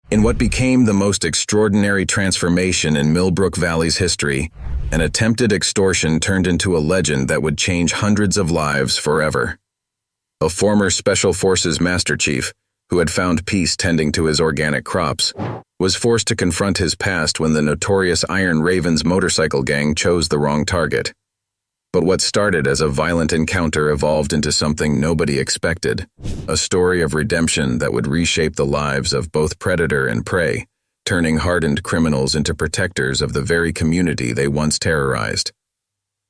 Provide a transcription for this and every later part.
In what became the most extraordinary transformation in Millbrook Valley's history, an attempted extortion turned into a legend that would change hundreds of lives forever. A former Special Forces Master Chief, who had found peace tending to his organic crops, was forced to confront his past when the notorious Iron Ravens motorcycle gang chose the wrong target. But what started as a violent encounter evolved into something nobody expected, a story of redemption that would reshape the lives of both predator and prey, turning hardened criminals into protectors of the very community they once terrorized.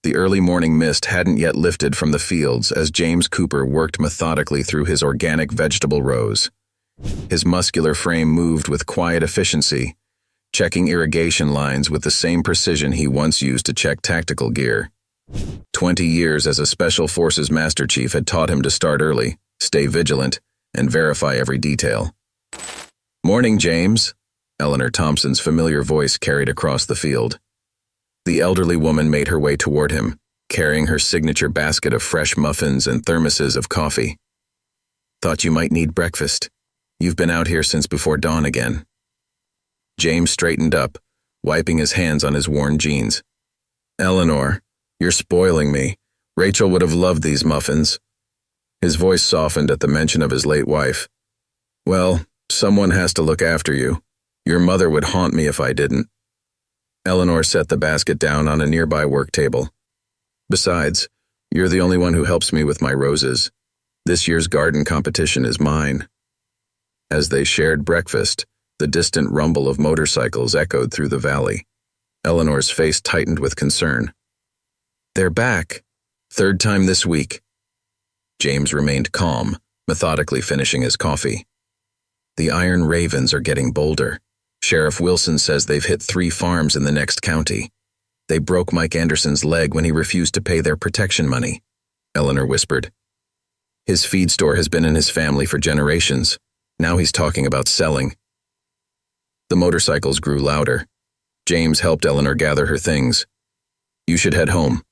The early morning mist hadn't yet lifted from the fields as James Cooper worked methodically through his organic vegetable rows. His muscular frame moved with quiet efficiency, checking irrigation lines with the same precision he once used to check tactical gear. 20 years as a Special Forces Master Chief had taught him to start early, stay vigilant, and verify every detail. "Morning, James," Eleanor Thompson's familiar voice carried across the field. The elderly woman made her way toward him, carrying her signature basket of fresh muffins and thermoses of coffee. "Thought you might need breakfast. You've been out here since before dawn again." James straightened up, wiping his hands on his worn jeans. "Eleanor, you're spoiling me. Rachel would have loved these muffins." His voice softened at the mention of his late wife. "Well, someone has to look after you. Your mother would haunt me if I didn't." Eleanor set the basket down on a nearby work table. "Besides, you're the only one who helps me with my roses. This year's garden competition is mine." As they shared breakfast, the distant rumble of motorcycles echoed through the valley. Eleanor's face tightened with concern. "They're back. Third time this week." James remained calm, methodically finishing his coffee. "The Iron Ravens are getting bolder. Sheriff Wilson says they've hit 3 farms in the next county. They broke Mike Anderson's leg when he refused to pay their protection money," Eleanor whispered. "His feed store has been in his family for generations. Now he's talking about selling." The motorcycles grew louder. James helped Eleanor gather her things. "You should head home.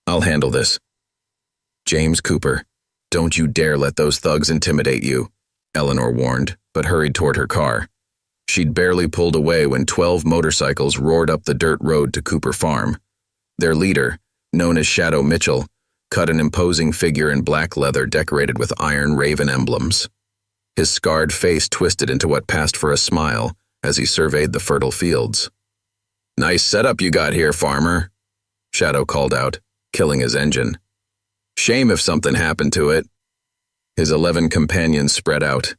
I'll handle this." "James Cooper, don't you dare let those thugs intimidate you," Eleanor warned, but hurried toward her car. She'd barely pulled away when 12 motorcycles roared up the dirt road to Cooper Farm. Their leader, known as Shadow Mitchell, cut an imposing figure in black leather decorated with Iron Raven emblems. His scarred face twisted into what passed for a smile as he surveyed the fertile fields. "Nice setup you got here, farmer," Shadow called out, killing his engine. "Shame if something happened to it." His 11 companions spread out,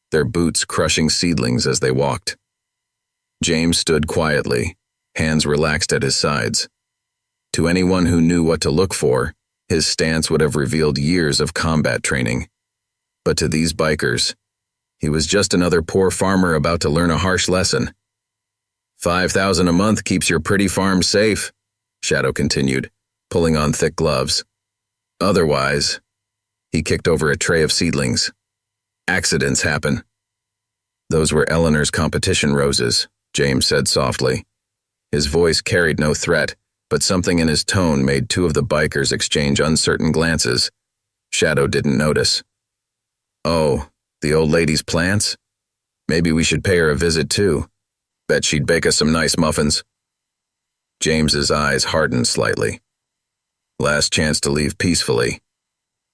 their boots crushing seedlings as they walked. James stood quietly, hands relaxed at his sides. To anyone who knew what to look for, his stance would have revealed years of combat training. But to these bikers, he was just another poor farmer about to learn a harsh lesson. "$5,000 a month keeps your pretty farm safe," Shadow continued, pulling on thick gloves. "Otherwise," he kicked over a tray of seedlings, "accidents happen." "Those were Eleanor's competition roses," James said softly. His voice carried no threat, but something in his tone made 2 of the bikers exchange uncertain glances. Shadow didn't notice. "Oh, the old lady's plants? Maybe we should pay her a visit too. Bet she'd bake us some nice muffins." James's eyes hardened slightly. Last chance to leave peacefully.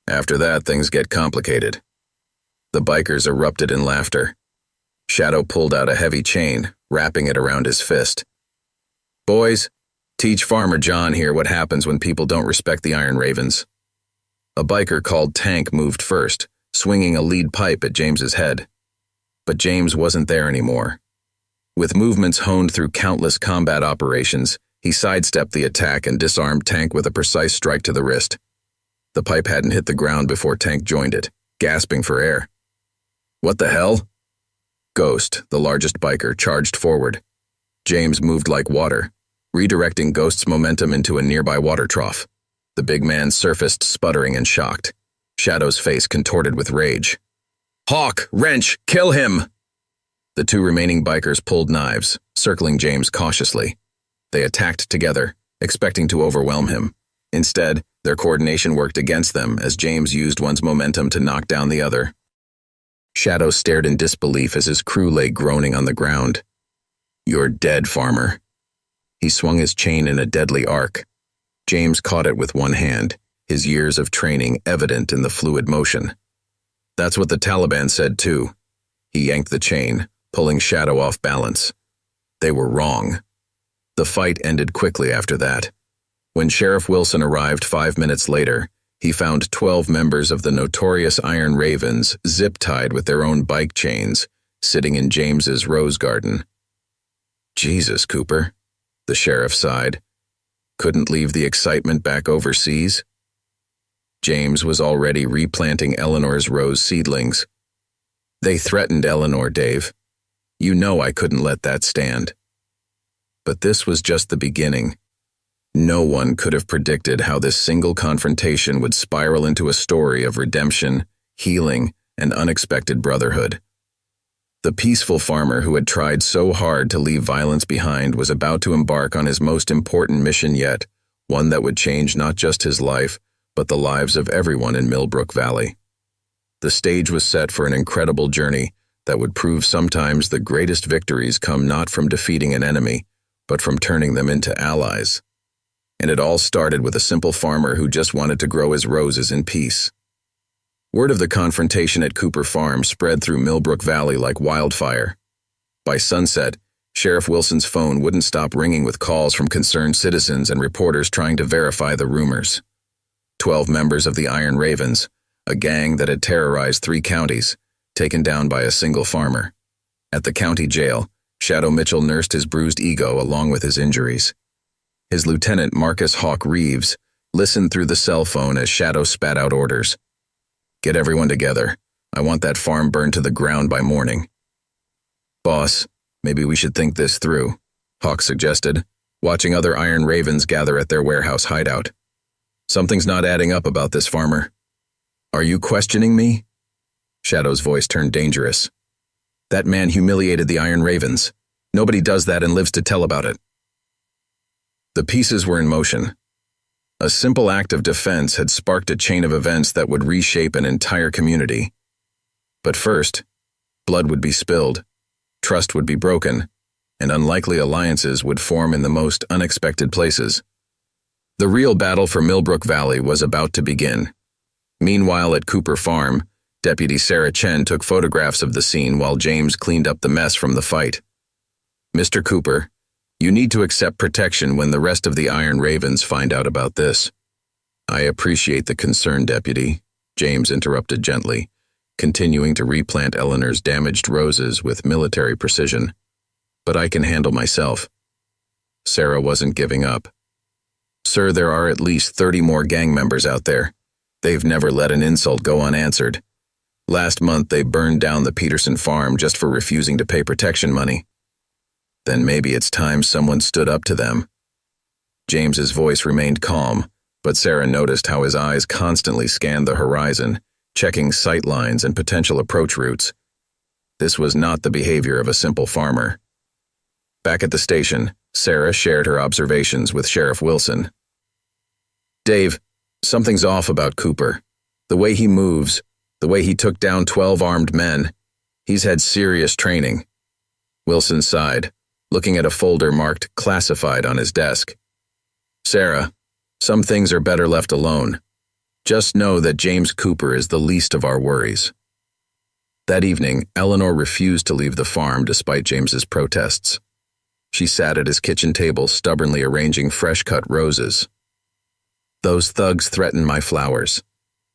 After that, things get complicated. The bikers erupted in laughter. Shadow pulled out a heavy chain, wrapping it around his fist. "Boys, teach Farmer John here what happens when people don't respect the Iron Ravens." A biker called Tank moved first, swinging a lead pipe at James's head. But James wasn't there anymore. With movements honed through countless combat operations, he sidestepped the attack and disarmed Tank with a precise strike to the wrist. The pipe hadn't hit the ground before Tank joined it, gasping for air. "What the hell?" Ghost, the largest biker, charged forward. James moved like water, redirecting Ghost's momentum into a nearby water trough. The big man surfaced sputtering and shocked. Shadow's face contorted with rage. "Hawk! Wrench! Kill him!" The 2 remaining bikers pulled knives, circling James cautiously. They attacked together, expecting to overwhelm him. Instead, their coordination worked against them as James used one's momentum to knock down the other. Shadow stared in disbelief as his crew lay groaning on the ground. "You're dead, farmer." He swung his chain in a deadly arc. James caught it with one hand, his years of training evident in the fluid motion. "That's what the Taliban said too." He yanked the chain, pulling Shadow off balance. They were wrong. The fight ended quickly after that. When Sheriff Wilson arrived 5 minutes later, he found 12 members of the notorious Iron Ravens zip-tied with their own bike chains, sitting in James's rose garden. "Jesus, Cooper," the sheriff sighed. "Couldn't leave the excitement back overseas?" James was already replanting Eleanor's rose seedlings. "They threatened Eleanor, Dave. You know I couldn't let that stand." But this was just the beginning. No one could have predicted how this single confrontation would spiral into a story of redemption, healing, and unexpected brotherhood. The peaceful farmer who had tried so hard to leave violence behind was about to embark on his most important mission yet, one that would change not just his life, but the lives of everyone in Millbrook Valley. The stage was set for an incredible journey that would prove sometimes the greatest victories come not from defeating an enemy, but from turning them into allies. And it all started with a simple farmer who just wanted to grow his roses in peace. Word of the confrontation at Cooper Farm spread through Millbrook Valley like wildfire. By sunset, Sheriff Wilson's phone wouldn't stop ringing with calls from concerned citizens and reporters trying to verify the rumors. 12 members of the Iron Ravens, a gang that had terrorized 3 counties, taken down by a single farmer. At the county jail, Shadow Mitchell nursed his bruised ego along with his injuries. His lieutenant, Marcus Hawk Reeves, listened through the cell phone as Shadow spat out orders. "Get everyone together. I want that farm burned to the ground by morning." "Boss, maybe we should think this through," Hawk suggested, watching other Iron Ravens gather at their warehouse hideout. "Something's not adding up about this, farmer." "Are you questioning me?" Shadow's voice turned dangerous. "That man humiliated the Iron Ravens. Nobody does that and lives to tell about it." The pieces were in motion. A simple act of defense had sparked a chain of events that would reshape an entire community. But first, blood would be spilled, trust would be broken, and unlikely alliances would form in the most unexpected places. The real battle for Millbrook Valley was about to begin. Meanwhile, at Cooper Farm, Deputy Sarah Chen took photographs of the scene while James cleaned up the mess from the fight. "Mr. Cooper, you need to accept protection when the rest of the Iron Ravens find out about this." "I appreciate the concern, Deputy," James interrupted gently, continuing to replant Eleanor's damaged roses with military precision. "But I can handle myself." Sarah wasn't giving up. "Sir, there are at least 30 more gang members out there. They've never let an insult go unanswered. Last month they burned down the Peterson farm just for refusing to pay protection money. Then maybe it's time someone stood up to them." James's voice remained calm, but Sarah noticed how his eyes constantly scanned the horizon, checking sight lines and potential approach routes. This was not the behavior of a simple farmer. Back at the station, Sarah shared her observations with Sheriff Wilson. "Dave, something's off about Cooper. The way he moves, the way he took down 12 armed men. He's had serious training." Wilson sighed, looking at a folder marked classified on his desk. "Sarah, some things are better left alone. Just know that James Cooper is the least of our worries." That evening, Eleanor refused to leave the farm despite James's protests. She sat at his kitchen table stubbornly arranging fresh-cut roses. "Those thugs threaten my flowers.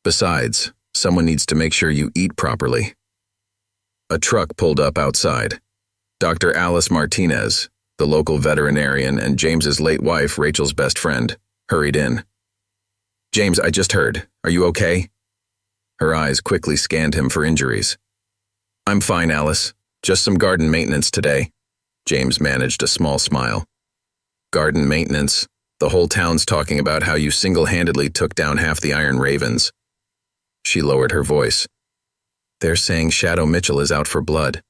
Besides, someone needs to make sure you eat properly." A truck pulled up outside. Dr. Alice Martinez, the local veterinarian and James's late wife, Rachel's best friend, hurried in. "James, I just heard. Are you okay?" Her eyes quickly scanned him for injuries. "I'm fine, Alice. Just some garden maintenance today." James managed a small smile. "Garden maintenance? The whole town's talking about how you single-handedly took down half the Iron Ravens." She lowered her voice. "They're saying Shadow Mitchell is out for blood."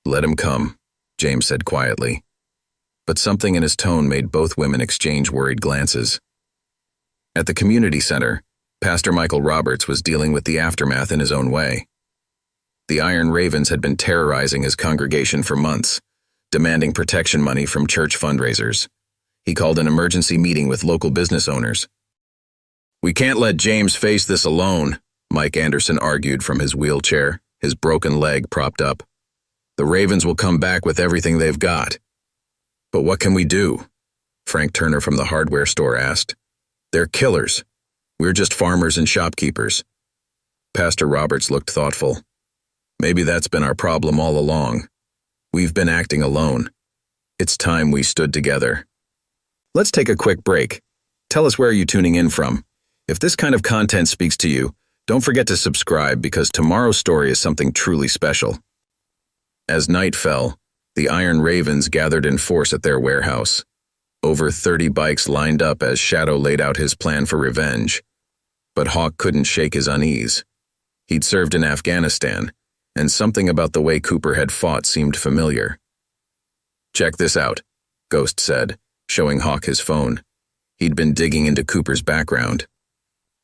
"Let him come," James said quietly. But something in his tone made both women exchange worried glances. At the community center, Pastor Michael Roberts was dealing with the aftermath in his own way. The Iron Ravens had been terrorizing his congregation for months, demanding protection money from church fundraisers. He called an emergency meeting with local business owners. "We can't let James face this alone," Mike Anderson argued from his wheelchair, his broken leg propped up. "The Ravens will come back with everything they've got." "But what can we do?" Frank Turner from the hardware store asked. "They're killers. We're just farmers and shopkeepers." Pastor Roberts looked thoughtful. "Maybe that's been our problem all along. We've been acting alone. It's time we stood together." Let's take a quick break. Tell us where you're tuning in from. If this kind of content speaks to you, don't forget to subscribe because tomorrow's story is something truly special. As night fell, the Iron Ravens gathered in force at their warehouse. Over 30 bikes lined up as Shadow laid out his plan for revenge. But Hawk couldn't shake his unease. He'd served in Afghanistan, and something about the way Cooper had fought seemed familiar. "Check this out," Ghost said, showing Hawk his phone. He'd been digging into Cooper's background.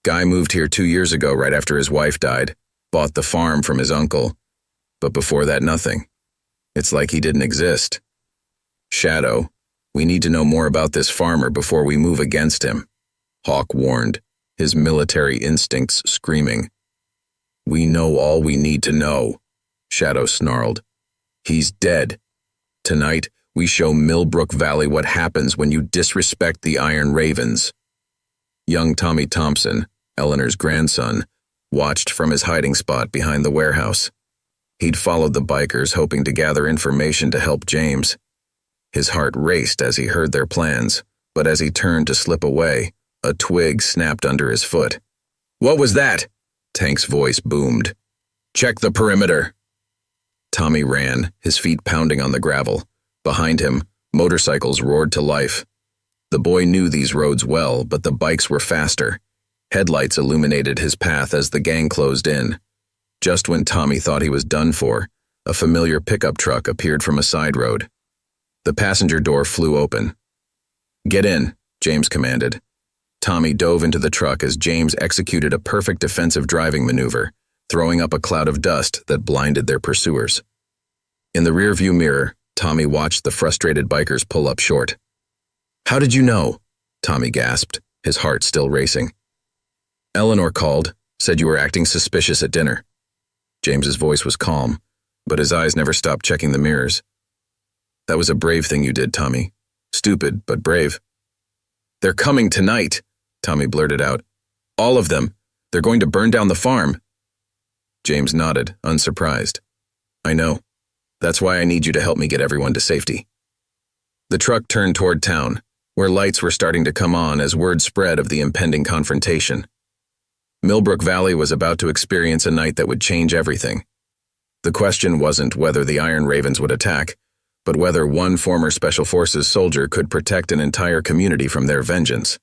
Guy moved here 2 years ago right after his wife died, bought the farm from his uncle. But before that, nothing. It's like he didn't exist. "Shadow, we need to know more about this farmer before we move against him," Hawk warned, his military instincts screaming. "We know all we need to know," Shadow snarled. "He's dead. Tonight, we show Millbrook Valley what happens when you disrespect the Iron Ravens." Young Tommy Thompson, Eleanor's grandson, watched from his hiding spot behind the warehouse. He'd followed the bikers, hoping to gather information to help James. His heart raced as he heard their plans, but as he turned to slip away, a twig snapped under his foot. "What was that?" Tank's voice boomed. "Check the perimeter." Tommy ran, his feet pounding on the gravel. Behind him, motorcycles roared to life. The boy knew these roads well, but the bikes were faster. Headlights illuminated his path as the gang closed in. Just when Tommy thought he was done for, a familiar pickup truck appeared from a side road. The passenger door flew open. "Get in," James commanded. Tommy dove into the truck as James executed a perfect defensive driving maneuver, throwing up a cloud of dust that blinded their pursuers. In the rearview mirror, Tommy watched the frustrated bikers pull up short. "How did you know?" Tommy gasped, his heart still racing. "Eleanor called, said you were acting suspicious at dinner." James's voice was calm, but his eyes never stopped checking the mirrors. "That was a brave thing you did, Tommy. Stupid, but brave." "They're coming tonight," Tommy blurted out. "All of them. They're going to burn down the farm." James nodded, unsurprised. "I know. That's why I need you to help me get everyone to safety." The truck turned toward town, where lights were starting to come on as word spread of the impending confrontation. Millbrook Valley was about to experience a night that would change everything. The question wasn't whether the Iron Ravens would attack, but whether one former Special Forces soldier could protect an entire community from their vengeance.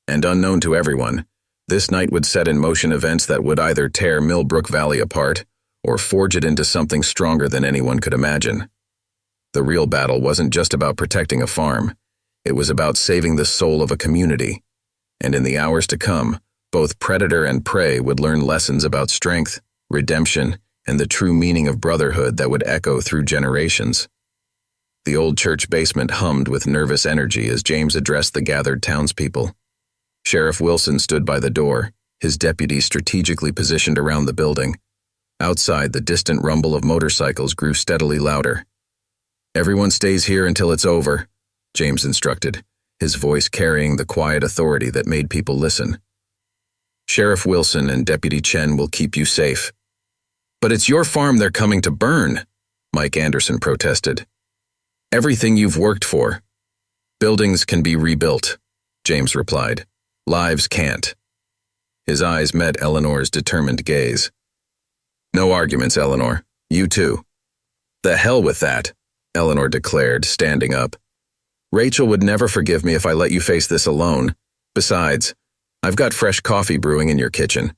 And unknown to everyone, this night would set in motion events that would either tear Millbrook Valley apart or forge it into something stronger than anyone could imagine. The real battle wasn't just about protecting a farm. It was about saving the soul of a community. And in the hours to come, both predator and prey would learn lessons about strength, redemption, and the true meaning of brotherhood that would echo through generations. The old church basement hummed with nervous energy as James addressed the gathered townspeople. Sheriff Wilson stood by the door, his deputies strategically positioned around the building. Outside, the distant rumble of motorcycles grew steadily louder. "Everyone stays here until it's over," James instructed, his voice carrying the quiet authority that made people listen. "Sheriff Wilson and Deputy Chen will keep you safe." "But it's your farm they're coming to burn," Mike Anderson protested. "Everything you've worked for." "Buildings can be rebuilt," James replied. "Lives can't." His eyes met Eleanor's determined gaze. "No arguments, Eleanor. You too." "The hell with that," Eleanor declared, standing up. "Rachel would never forgive me if I let you face this alone. Besides, I've got fresh coffee brewing in your kitchen."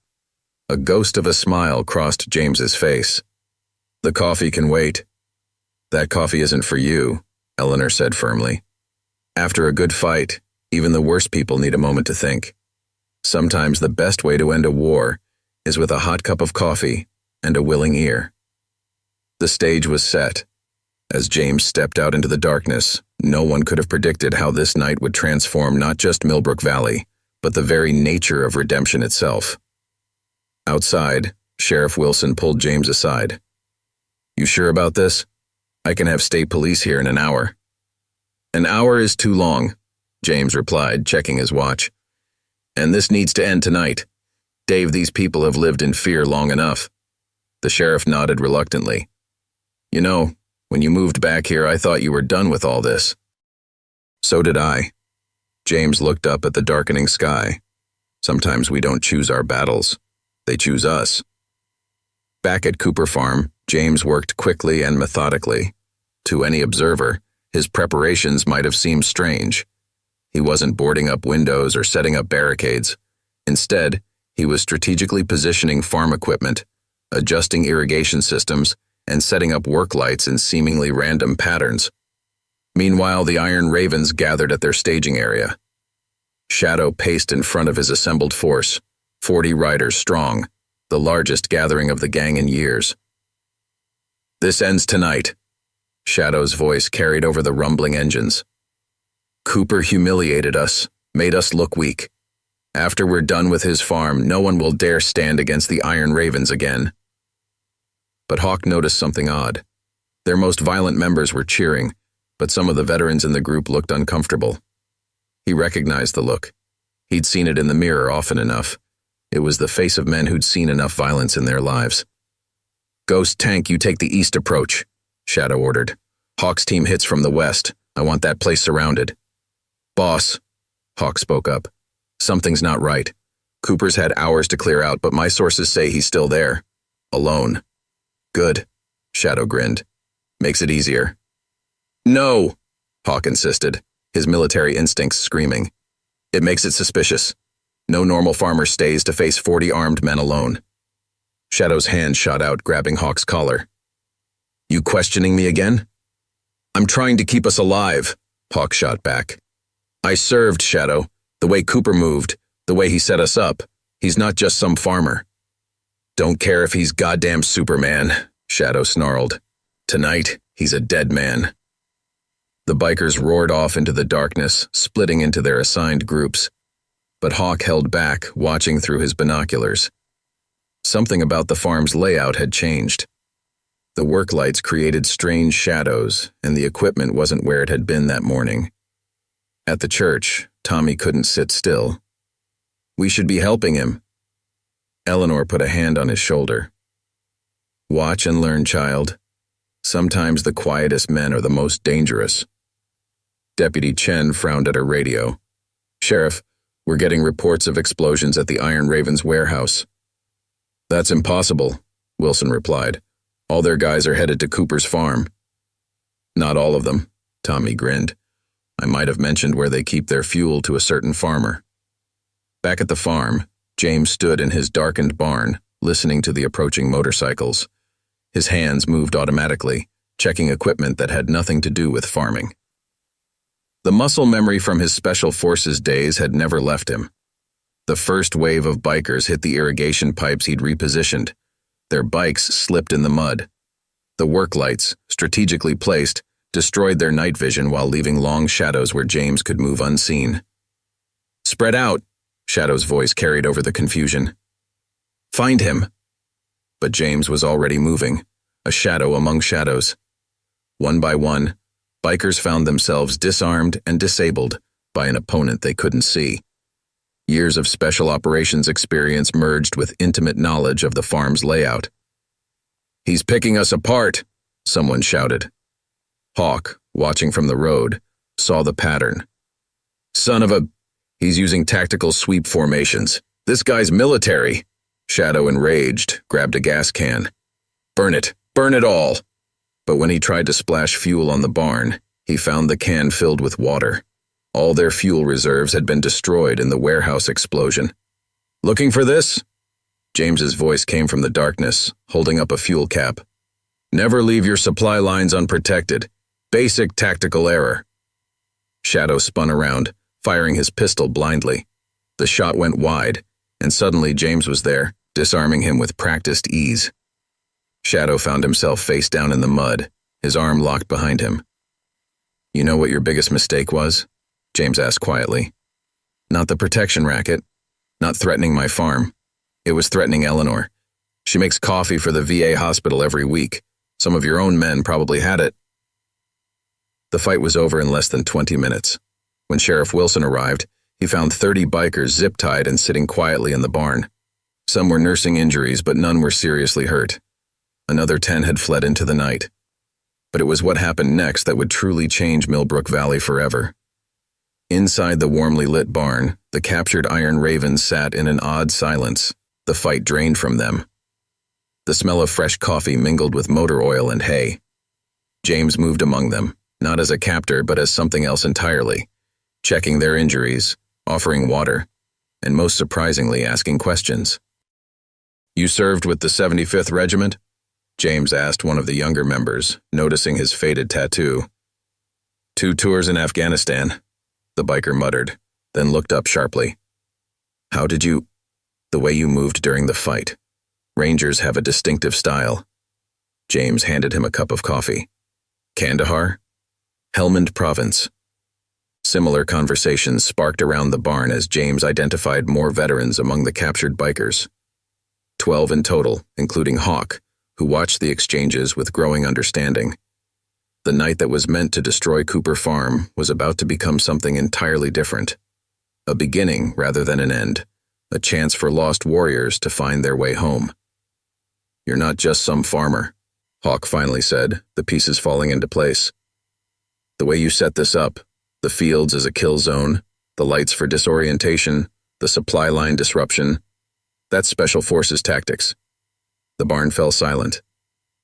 A ghost of a smile crossed James's face. "The coffee can wait." "That coffee isn't for you," Eleanor said firmly. "After a good fight, even the worst people need a moment to think. Sometimes the best way to end a war is with a hot cup of coffee and a willing ear." The stage was set. As James stepped out into the darkness, no one could have predicted how this night would transform not just Millbrook Valley, but the very nature of redemption itself. Outside, Sheriff Wilson pulled James aside. "You sure about this? I can have state police here in an hour." "An hour is too long," James replied, checking his watch. "And this needs to end tonight. Dave, these people have lived in fear long enough." The sheriff nodded reluctantly. "You know, when you moved back here, I thought you were done with all this." "So did I." James looked up at the darkening sky. "Sometimes we don't choose our battles. They choose us." Back at Cooper Farm, James worked quickly and methodically. To any observer, his preparations might have seemed strange. He wasn't boarding up windows or setting up barricades. Instead, he was strategically positioning farm equipment, adjusting irrigation systems, and setting up work lights in seemingly random patterns. Meanwhile, the Iron Ravens gathered at their staging area. Shadow paced in front of his assembled force, 40 riders strong, the largest gathering of the gang in years. "This ends tonight." Shadow's voice carried over the rumbling engines. "Cooper humiliated us, made us look weak. After we're done with his farm, no one will dare stand against the Iron Ravens again." But Hawk noticed something odd. Their most violent members were cheering, but some of the veterans in the group looked uncomfortable. He recognized the look. He'd seen it in the mirror often enough. It was the face of men who'd seen enough violence in their lives. "Ghost Tank, you take the east approach," Shadow ordered. "Hawk's team hits from the west. I want that place surrounded." "Boss," Hawk spoke up, "something's not right. Cooper's had hours to clear out, but my sources say he's still there. Alone." "Good," Shadow grinned. "Makes it easier." "No," Hawk insisted, his military instincts screaming. "It makes it suspicious. No normal farmer stays to face 40 armed men alone." Shadow's hand shot out, grabbing Hawk's collar. "You questioning me again?" "I'm trying to keep us alive," Hawk shot back. "I served, Shadow. The way Cooper moved, the way he set us up. He's not just some farmer." "Don't care if he's goddamn Superman," Shadow snarled. "Tonight, he's a dead man." The bikers roared off into the darkness, splitting into their assigned groups. But Hawk held back, watching through his binoculars. Something about the farm's layout had changed. The work lights created strange shadows, and the equipment wasn't where it had been that morning. At the church, Tommy couldn't sit still. "We should be helping him." Eleanor put a hand on his shoulder. "Watch and learn, child. Sometimes the quietest men are the most dangerous." Deputy Chen frowned at her radio. "Sheriff, we're getting reports of explosions at the Iron Ravens warehouse." "That's impossible," Wilson replied. "All their guys are headed to Cooper's farm." "Not all of them," Tommy grinned. "I might have mentioned where they keep their fuel to a certain farmer." Back at the farm, James stood in his darkened barn, listening to the approaching motorcycles. His hands moved automatically, checking equipment that had nothing to do with farming. The muscle memory from his Special Forces days had never left him. The first wave of bikers hit the irrigation pipes he'd repositioned. Their bikes slipped in the mud. The work lights, strategically placed, destroyed their night vision while leaving long shadows where James could move unseen. "Spread out," Shadow's voice carried over the confusion. "Find him." But James was already moving, a shadow among shadows. One by one, bikers found themselves disarmed and disabled by an opponent they couldn't see. Years of special operations experience merged with intimate knowledge of the farm's layout. "He's picking us apart," someone shouted. Hawk, watching from the road, saw the pattern. "Son of a... He's using tactical sweep formations. This guy's military." Shadow, enraged, grabbed a gas can. "Burn it! Burn it all!" But when he tried to splash fuel on the barn, he found the can filled with water. All their fuel reserves had been destroyed in the warehouse explosion. "Looking for this?" James's voice came from the darkness, holding up a fuel cap. "Never leave your supply lines unprotected. Basic tactical error." Shadow spun around, firing his pistol blindly. The shot went wide, and suddenly James was there, disarming him with practiced ease. Shadow found himself face down in the mud, his arm locked behind him. "You know what your biggest mistake was?" James asked quietly. "Not the protection racket, not threatening my farm. It was threatening Eleanor. She makes coffee for the VA hospital every week. Some of your own men probably had it." The fight was over in less than 20 minutes. When Sheriff Wilson arrived, he found 30 bikers zip-tied and sitting quietly in the barn. Some were nursing injuries, but none were seriously hurt. Another 10 had fled into the night. But it was what happened next that would truly change Millbrook Valley forever. Inside the warmly lit barn, the captured Iron Ravens sat in an odd silence, the fight drained from them. The smell of fresh coffee mingled with motor oil and hay. James moved among them, not as a captor but as something else entirely, checking their injuries, offering water, and most surprisingly asking questions. "You served with the 75th Regiment?" James asked one of the younger members, noticing his faded tattoo. "2 tours in Afghanistan," the biker muttered, then looked up sharply. "How did you—" "The way you moved during the fight. Rangers have a distinctive style." James handed him a cup of coffee. "Kandahar?" "Helmand Province." Similar conversations sparked around the barn as James identified more veterans among the captured bikers. 12 in total, including Hawk, who watched the exchanges with growing understanding. The night that was meant to destroy Cooper Farm was about to become something entirely different. A beginning rather than an end, a chance for lost warriors to find their way home. "You're not just some farmer," Hawk finally said, the pieces falling into place. "The way you set this up, the fields as a kill zone, the lights for disorientation, the supply line disruption, that's Special Forces tactics." The barn fell silent.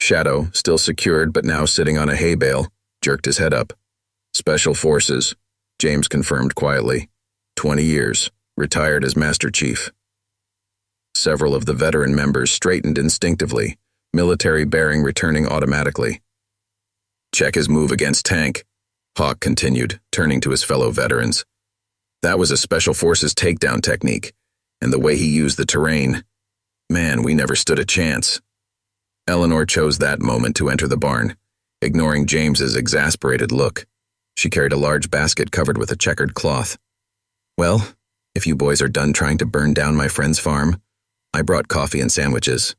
Shadow, still secured but now sitting on a hay bale, jerked his head up. "Special Forces," James confirmed quietly. 20 years, retired as Master Chief. Several of the veteran members straightened instinctively, military bearing returning automatically. "Check his move against Tank," Hawk continued, turning to his fellow veterans. "That was a Special Forces takedown technique, and the way he used the terrain. Man, we never stood a chance." Eleanor chose that moment to enter the barn, ignoring James's exasperated look. She carried a large basket covered with a checkered cloth. "Well, if you boys are done trying to burn down my friend's farm, I brought coffee and sandwiches."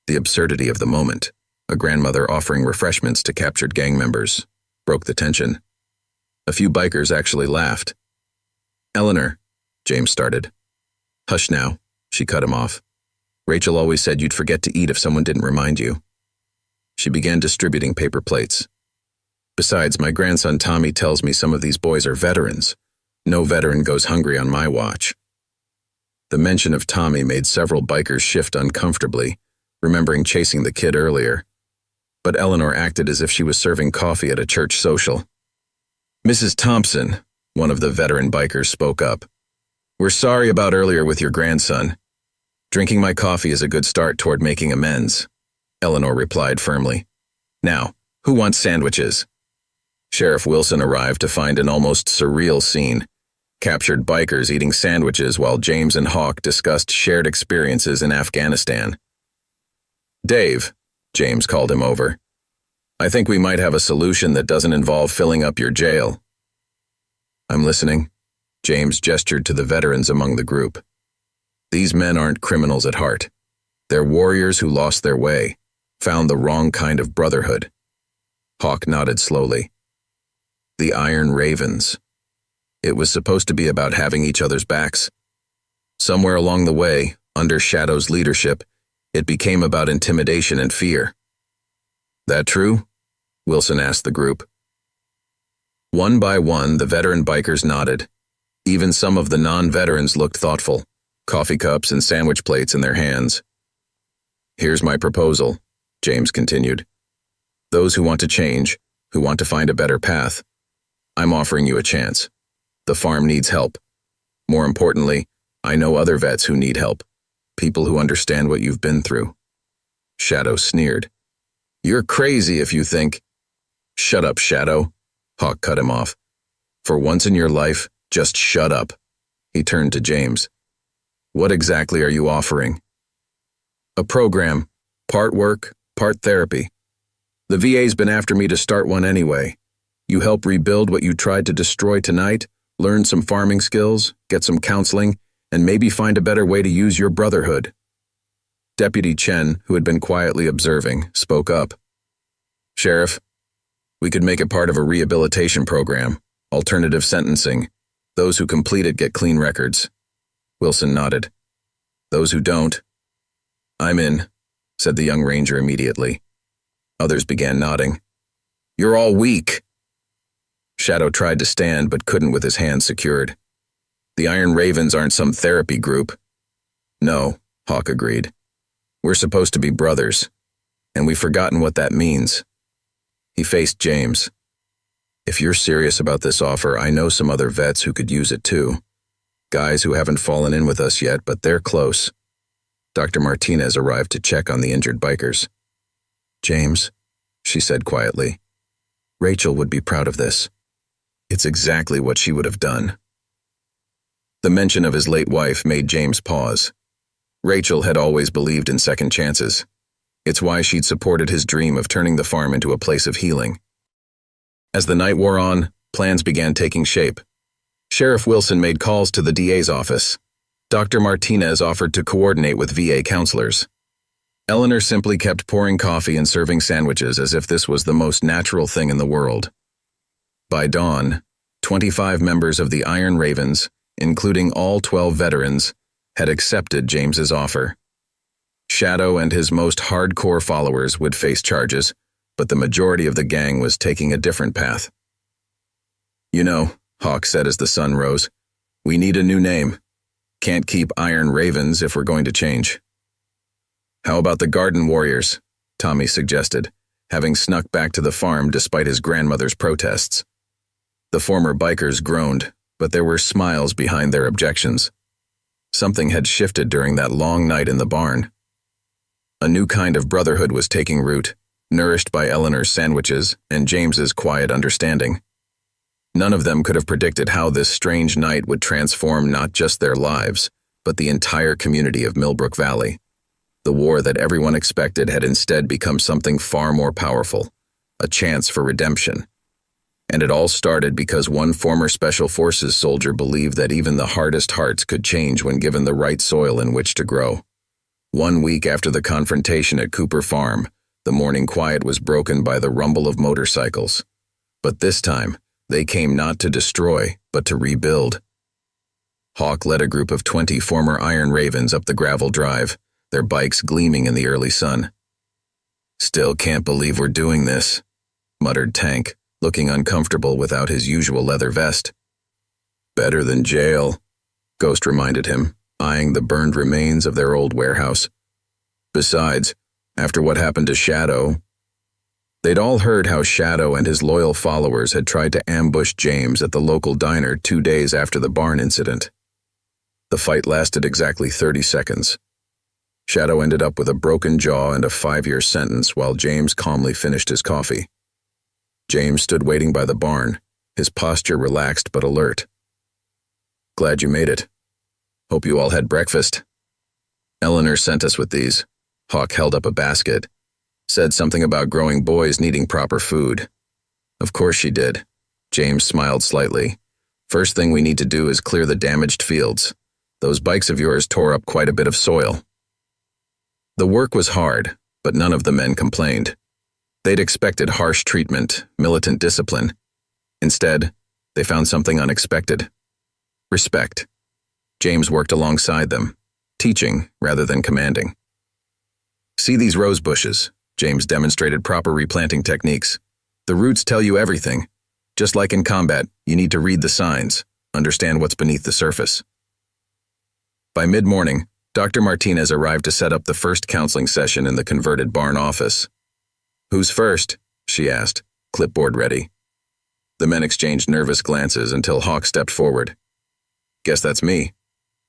The absurdity of the moment, a grandmother offering refreshments to captured gang members, broke the tension. A few bikers actually laughed. "Eleanor," James started. "Hush now," she cut him off. "Rachel always said you'd forget to eat if someone didn't remind you." She began distributing paper plates. "Besides, my grandson Tommy tells me some of these boys are veterans. No veteran goes hungry on my watch." The mention of Tommy made several bikers shift uncomfortably, remembering chasing the kid earlier. But Eleanor acted as if she was serving coffee at a church social. "Mrs. Thompson," one of the veteran bikers spoke up. "We're sorry about earlier with your grandson. Drinking my coffee is a good start toward making amends," Eleanor replied firmly. "Now, who wants sandwiches?" Sheriff Wilson arrived to find an almost surreal scene. Captured bikers eating sandwiches while James and Hawk discussed shared experiences in Afghanistan. "Dave," James called him over, "I think we might have a solution that doesn't involve filling up your jail." "I'm listening," James gestured to the veterans among the group. "These men aren't criminals at heart. They're warriors who lost their way, found the wrong kind of brotherhood." Hawk nodded slowly. "The Iron Ravens. It was supposed to be about having each other's backs. Somewhere along the way, under Shadow's leadership, it became about intimidation and fear." "That true?" Wilson asked the group. One by one, the veteran bikers nodded. Even some of the non-veterans looked thoughtful, coffee cups and sandwich plates in their hands. "Here's my proposal," James continued. "Those who want to change, who want to find a better path, I'm offering you a chance. The farm needs help. More importantly, I know other vets who need help, people who understand what you've been through." Shadow sneered. "You're crazy if you think—" "Shut up, Shadow," Hawk cut him off. "For once in your life, just shut up." He turned to James. "What exactly are you offering?" "A program, part work, part therapy. The VA's been after me to start one anyway. You help rebuild what you tried to destroy tonight, learn some farming skills, get some counseling, and maybe find a better way to use your brotherhood." Deputy Chen, who had been quietly observing, spoke up. "Sheriff, we could make it part of a rehabilitation program, alternative sentencing. Those who complete it get clean records." Wilson nodded. "Those who don't." "I'm in," said the young ranger immediately. Others began nodding. "You're all weak." Shadow tried to stand but couldn't with his hands secured. "The Iron Ravens aren't some therapy group." "No," Hawk agreed. "We're supposed to be brothers, and we've forgotten what that means." He faced James. "If you're serious about this offer, I know some other vets who could use it too. Guys who haven't fallen in with us yet, but they're close." Dr. Martinez arrived to check on the injured bikers. "James," she said quietly, "Rachel would be proud of this." It's exactly what she would have done. The mention of his late wife made James pause. Rachel had always believed in second chances. It's why she'd supported his dream of turning the farm into a place of healing. As the night wore on, plans began taking shape. Sheriff Wilson made calls to the DA's office. Dr. Martinez offered to coordinate with VA counselors. Eleanor simply kept pouring coffee and serving sandwiches as if this was the most natural thing in the world. By dawn, 25 members of the Iron Ravens, including all 12 veterans, had accepted James's offer. Shadow and his most hardcore followers would face charges, but the majority of the gang was taking a different path. "You know," Hawk said as the sun rose, "we need a new name. Can't keep Iron Ravens if we're going to change." "How about the Garden Warriors?" Tommy suggested, having snuck back to the farm despite his grandmother's protests. The former bikers groaned, but there were smiles behind their objections. Something had shifted during that long night in the barn. A new kind of brotherhood was taking root, nourished by Eleanor's sandwiches and James's quiet understanding. None of them could have predicted how this strange night would transform not just their lives, but the entire community of Millbrook Valley. The war that everyone expected had instead become something far more powerful, a chance for redemption. And it all started because one former Special Forces soldier believed that even the hardest hearts could change when given the right soil in which to grow. 1 week after the confrontation at Cooper Farm, the morning quiet was broken by the rumble of motorcycles. But this time, they came not to destroy, but to rebuild. Hawk led a group of 20 former Iron Ravens up the gravel drive, their bikes gleaming in the early sun. "Still can't believe we're doing this," muttered Tank, looking uncomfortable without his usual leather vest. "Better than jail," Ghost reminded him, eyeing the burned remains of their old warehouse. "Besides, after what happened to Shadow..." They'd all heard how Shadow and his loyal followers had tried to ambush James at the local diner 2 days after the barn incident. The fight lasted exactly 30 seconds. Shadow ended up with a broken jaw and a 5-year sentence while James calmly finished his coffee. James stood waiting by the barn, his posture relaxed but alert. "Glad you made it. Hope you all had breakfast." "Eleanor sent us with these." Hawk held up a basket. "Said something about growing boys needing proper food." "Of course she did." James smiled slightly. "First thing we need to do is clear the damaged fields. Those bikes of yours tore up quite a bit of soil." The work was hard, but none of the men complained. They'd expected harsh treatment, militant discipline. Instead, they found something unexpected. Respect. James worked alongside them, teaching rather than commanding. "See these rose bushes?" James demonstrated proper replanting techniques. "The roots tell you everything. Just like in combat, you need to read the signs, understand what's beneath the surface." By mid-morning, Dr. Martinez arrived to set up the first counseling session in the converted barn office. "Who's first?" she asked, clipboard ready. The men exchanged nervous glances until Hawk stepped forward. "Guess that's me.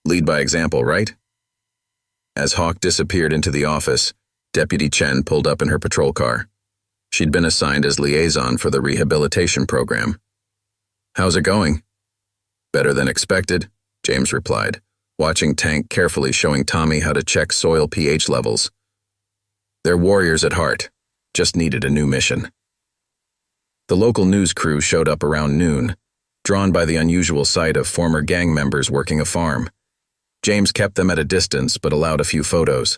Lead by example, right?" As Hawk disappeared into the office, Deputy Chen pulled up in her patrol car. She'd been assigned as liaison for the rehabilitation program. "How's it going?" "Better than expected," James replied, watching Tank carefully showing Tommy how to check soil pH levels. They're warriors at heart, just needed a new mission. The local news crew showed up around noon, drawn by the unusual sight of former gang members working a farm. James kept them at a distance but allowed a few photos.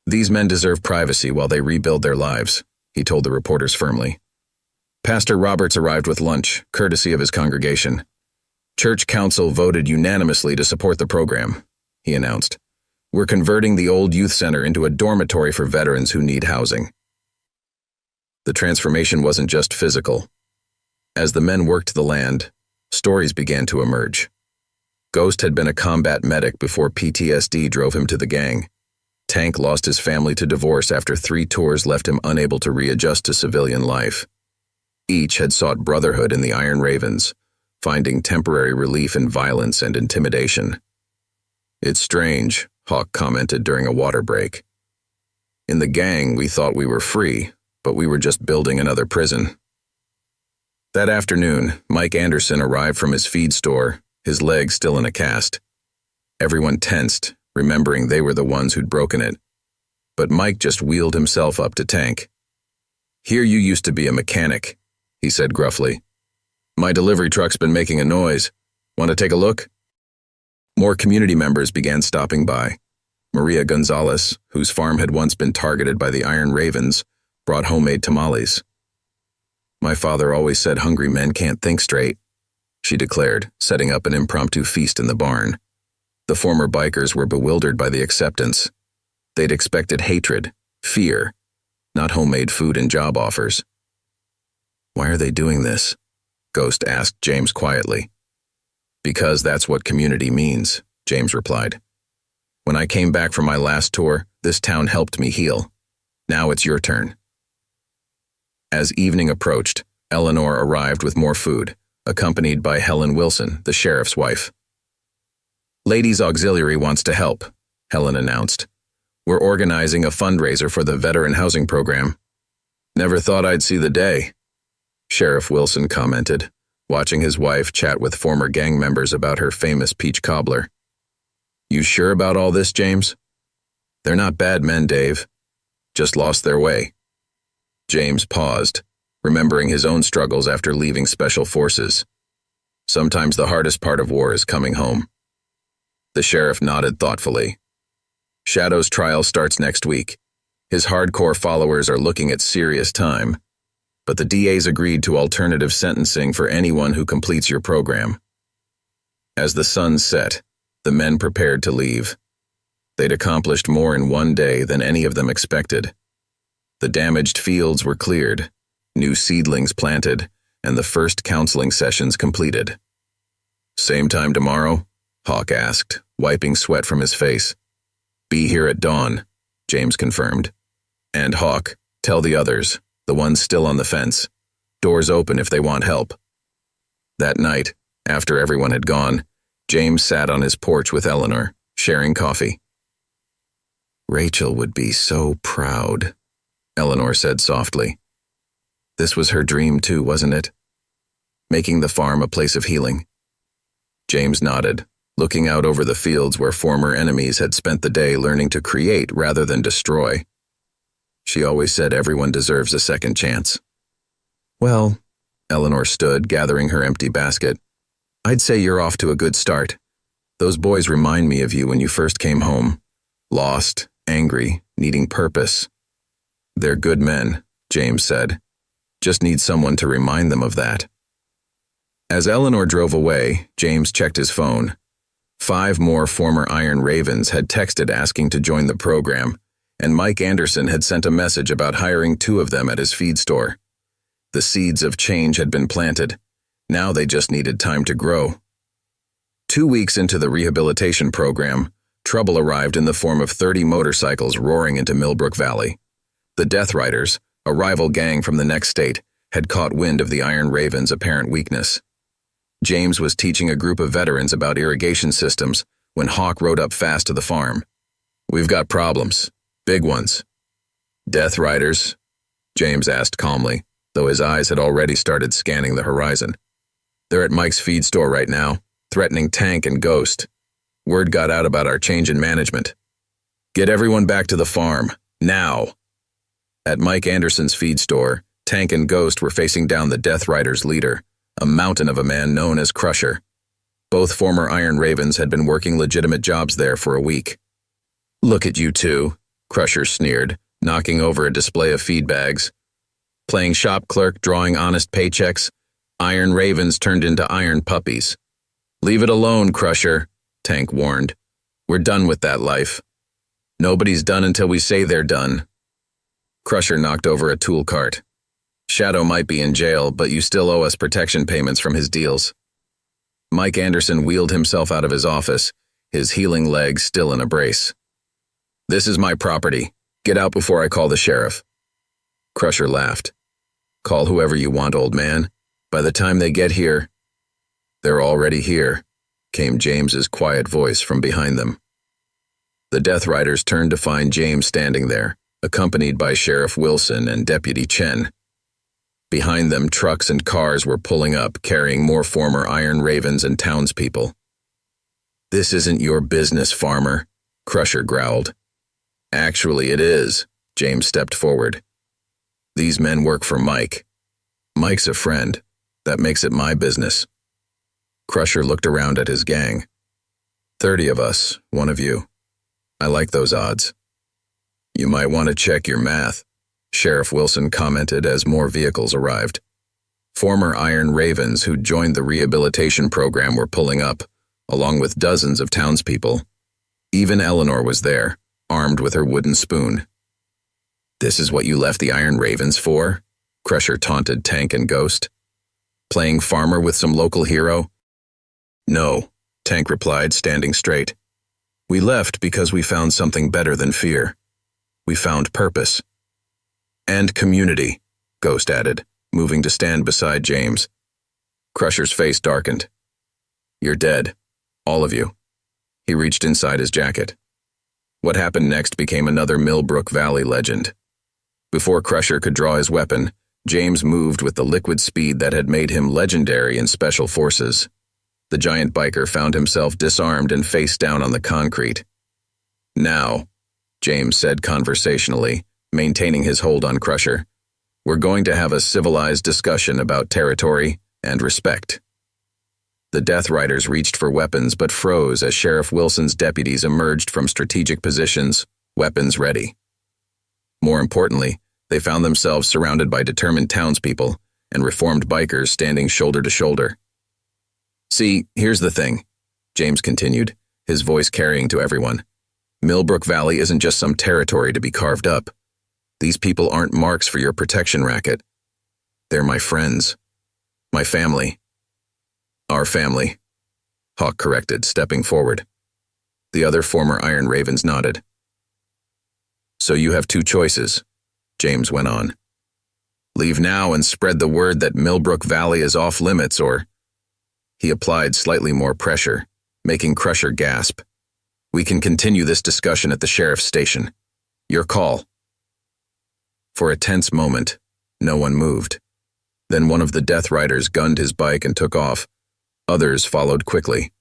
These men deserve privacy while they rebuild their lives, he told the reporters firmly. Pastor Roberts arrived with lunch, courtesy of his congregation. Church council voted unanimously to support the program, he announced. We're converting the old youth center into a dormitory for veterans who need housing. The transformation wasn't just physical. As the men worked the land, stories began to emerge. Ghost had been a combat medic before PTSD drove him to the gang. Tank lost his family to divorce after 3 tours left him unable to readjust to civilian life. Each had sought brotherhood in the Iron Ravens, finding temporary relief in violence and intimidation. It's strange, Hawk commented during a water break. In the gang, we thought we were free, but we were just building another prison. That afternoon, Mike Anderson arrived from his feed store, his leg still in a cast. Everyone tensed, remembering they were the ones who'd broken it. But Mike just wheeled himself up to Tank. "Here you used to be a mechanic," he said gruffly. "My delivery truck's been making a noise. Want to take a look?" More community members began stopping by. Maria Gonzalez, whose farm had once been targeted by the Iron Ravens, brought homemade tamales. "My father always said hungry men can't think straight," she declared, setting up an impromptu feast in the barn. The former bikers were bewildered by the acceptance. They'd expected hatred, fear, not homemade food and job offers. "Why are they doing this?" Ghost asked James quietly. "Because that's what community means," James replied. "When I came back from my last tour, this town helped me heal. Now it's your turn." As evening approached, Eleanor arrived with more food, accompanied by Helen Wilson, the sheriff's wife. "Ladies Auxiliary wants to help," Helen announced. "We're organizing a fundraiser for the veteran housing program." "Never thought I'd see the day," Sheriff Wilson commented, watching his wife chat with former gang members about her famous peach cobbler. "You sure about all this, James?" "They're not bad men, Dave. Just lost their way." James paused, remembering his own struggles after leaving Special Forces. Sometimes the hardest part of war is coming home. The sheriff nodded thoughtfully. "Shadow's trial starts next week. His hardcore followers are looking at serious time, but the DA's agreed to alternative sentencing for anyone who completes your program." As the sun set, the men prepared to leave. They'd accomplished more in one day than any of them expected. The damaged fields were cleared, new seedlings planted, and the first counseling sessions completed. "Same time tomorrow?" Hawk asked, wiping sweat from his face. "Be here at dawn," James confirmed. "And Hawk, tell the others, the ones still on the fence. Doors open if they want help." That night, after everyone had gone, James sat on his porch with Eleanor, sharing coffee. "Rachel would be so proud," Eleanor said softly. "This was her dream too, wasn't it? Making the farm a place of healing." James nodded, looking out over the fields where former enemies had spent the day learning to create rather than destroy. She always said everyone deserves a second chance. "Well," Eleanor stood, gathering her empty basket, "I'd say you're off to a good start. Those boys remind me of you when you first came home. Lost, angry, needing purpose. They're good men," James said. "Just need someone to remind them of that." As Eleanor drove away, James checked his phone. 5 more former Iron Ravens had texted asking to join the program, and Mike Anderson had sent a message about hiring 2 of them at his feed store. The seeds of change had been planted. Now they just needed time to grow. 2 weeks into the rehabilitation program, trouble arrived in the form of 30 motorcycles roaring into Millbrook Valley. The Death Riders, a rival gang from the next state, had caught wind of the Iron Ravens' apparent weakness. James was teaching a group of veterans about irrigation systems when Hawk rode up fast to the farm. "We've got problems. Big ones." "Death Riders?" James asked calmly, though his eyes had already started scanning the horizon. "They're at Mike's feed store right now, threatening Tank and Ghost. Word got out about our change in management. Get everyone back to the farm, now," At Mike Anderson's feed store, Tank and Ghost were facing down the Death Riders' leader, a mountain of a man known as Crusher. Both former Iron Ravens had been working legitimate jobs there for a week. "Look at you two," Crusher sneered, knocking over a display of feed bags. "Playing shop clerk, drawing honest paychecks. Iron Ravens turned into iron puppies." "Leave it alone, Crusher," Tank warned. "We're done with that life. Nobody's done until we say they're done." Crusher knocked over a tool cart. "Shadow might be in jail, but you still owe us protection payments from his deals." Mike Anderson wheeled himself out of his office, his healing leg still in a brace. "This is my property. Get out before I call the sheriff." Crusher laughed. "Call whoever you want, old man. By the time they get here—" "They're already here," came James's quiet voice from behind them. The Death Riders turned to find James standing there, accompanied by Sheriff Wilson and Deputy Chen. Behind them, trucks and cars were pulling up, carrying more former Iron Ravens and townspeople. "This isn't your business, farmer," Crusher growled. "Actually, it is," James stepped forward. "These men work for Mike. Mike's a friend. That makes it my business." Crusher looked around at his gang. 30 of us, one of you. I like those odds." "You might want to check your math," Sheriff Wilson commented as more vehicles arrived. Former Iron Ravens who'd joined the rehabilitation program were pulling up, along with dozens of townspeople. Even Eleanor was there, armed with her wooden spoon. "This is what you left the Iron Ravens for?" Crusher taunted Tank and Ghost. "Playing farmer with some local hero?" "No," Tank replied, standing straight. "We left because we found something better than fear. We found purpose." "And community," Ghost added, moving to stand beside James. Crusher's face darkened. "You're dead. All of you." He reached inside his jacket. What happened next became another Millbrook Valley legend. Before Crusher could draw his weapon, James moved with the liquid speed that had made him legendary in special forces. The giant biker found himself disarmed and face down on the concrete. "Now," James said conversationally, maintaining his hold on Crusher, "we're going to have a civilized discussion about territory and respect." The Death Riders reached for weapons but froze as Sheriff Wilson's deputies emerged from strategic positions, weapons ready. More importantly, they found themselves surrounded by determined townspeople and reformed bikers standing shoulder to shoulder. "See, here's the thing," James continued, his voice carrying to everyone. "Millbrook Valley isn't just some territory to be carved up. These people aren't marks for your protection racket. They're my friends. My family. Our family," Hawk corrected, stepping forward. The other former Iron Ravens nodded. "So you have two choices," James went on. "Leave now and spread the word that Millbrook Valley is off limits, or—" He applied slightly more pressure, making Crusher gasp. "We can continue this discussion at the sheriff's station. Your call." For a tense moment, no one moved. Then one of the Death Riders gunned his bike and took off. Others followed quickly.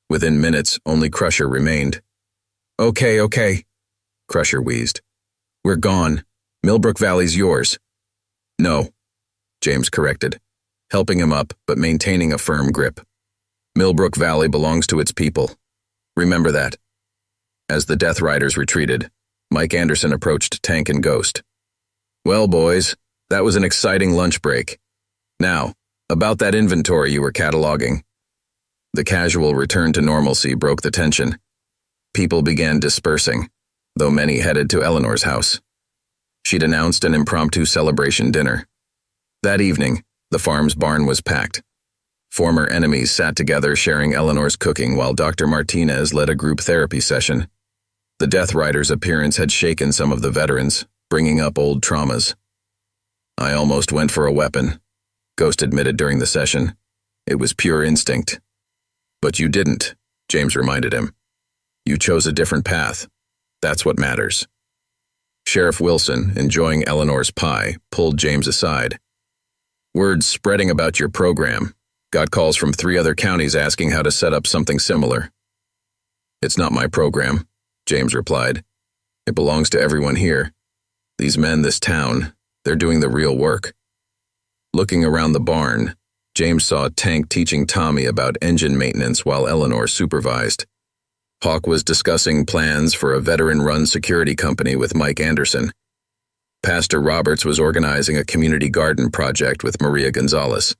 Within minutes, only Crusher remained. Okay, Crusher wheezed. "We're gone. Millbrook Valley's yours." "No," James corrected, helping him up but maintaining a firm grip. "Millbrook Valley belongs to its people. Remember that." As the Death Riders retreated, Mike Anderson approached Tank and Ghost. "Well, boys, that was an exciting lunch break. Now, about that inventory you were cataloging." The casual return to normalcy broke the tension. People began dispersing, though many headed to Eleanor's house. She'd announced an impromptu celebration dinner. That evening, the farm's barn was packed. Former enemies sat together sharing Eleanor's cooking while Dr. Martinez led a group therapy session. The Death Riders' appearance had shaken some of the veterans, bringing up old traumas. "I almost went for a weapon," Ghost admitted during the session. "It was pure instinct." "But you didn't," James reminded him. "You chose a different path. That's what matters." Sheriff Wilson, enjoying Eleanor's pie, pulled James aside. "Word's spreading about your program. Got calls from 3 other counties asking how to set up something similar." "It's not my program," James replied. "It belongs to everyone here. These men, this town, they're doing the real work. Looking around the barn, James saw Tank teaching Tommy about engine maintenance while Eleanor supervised. Hawk was discussing plans for a veteran-run security company with Mike Anderson. Pastor Roberts was organizing a community garden project with Maria Gonzalez.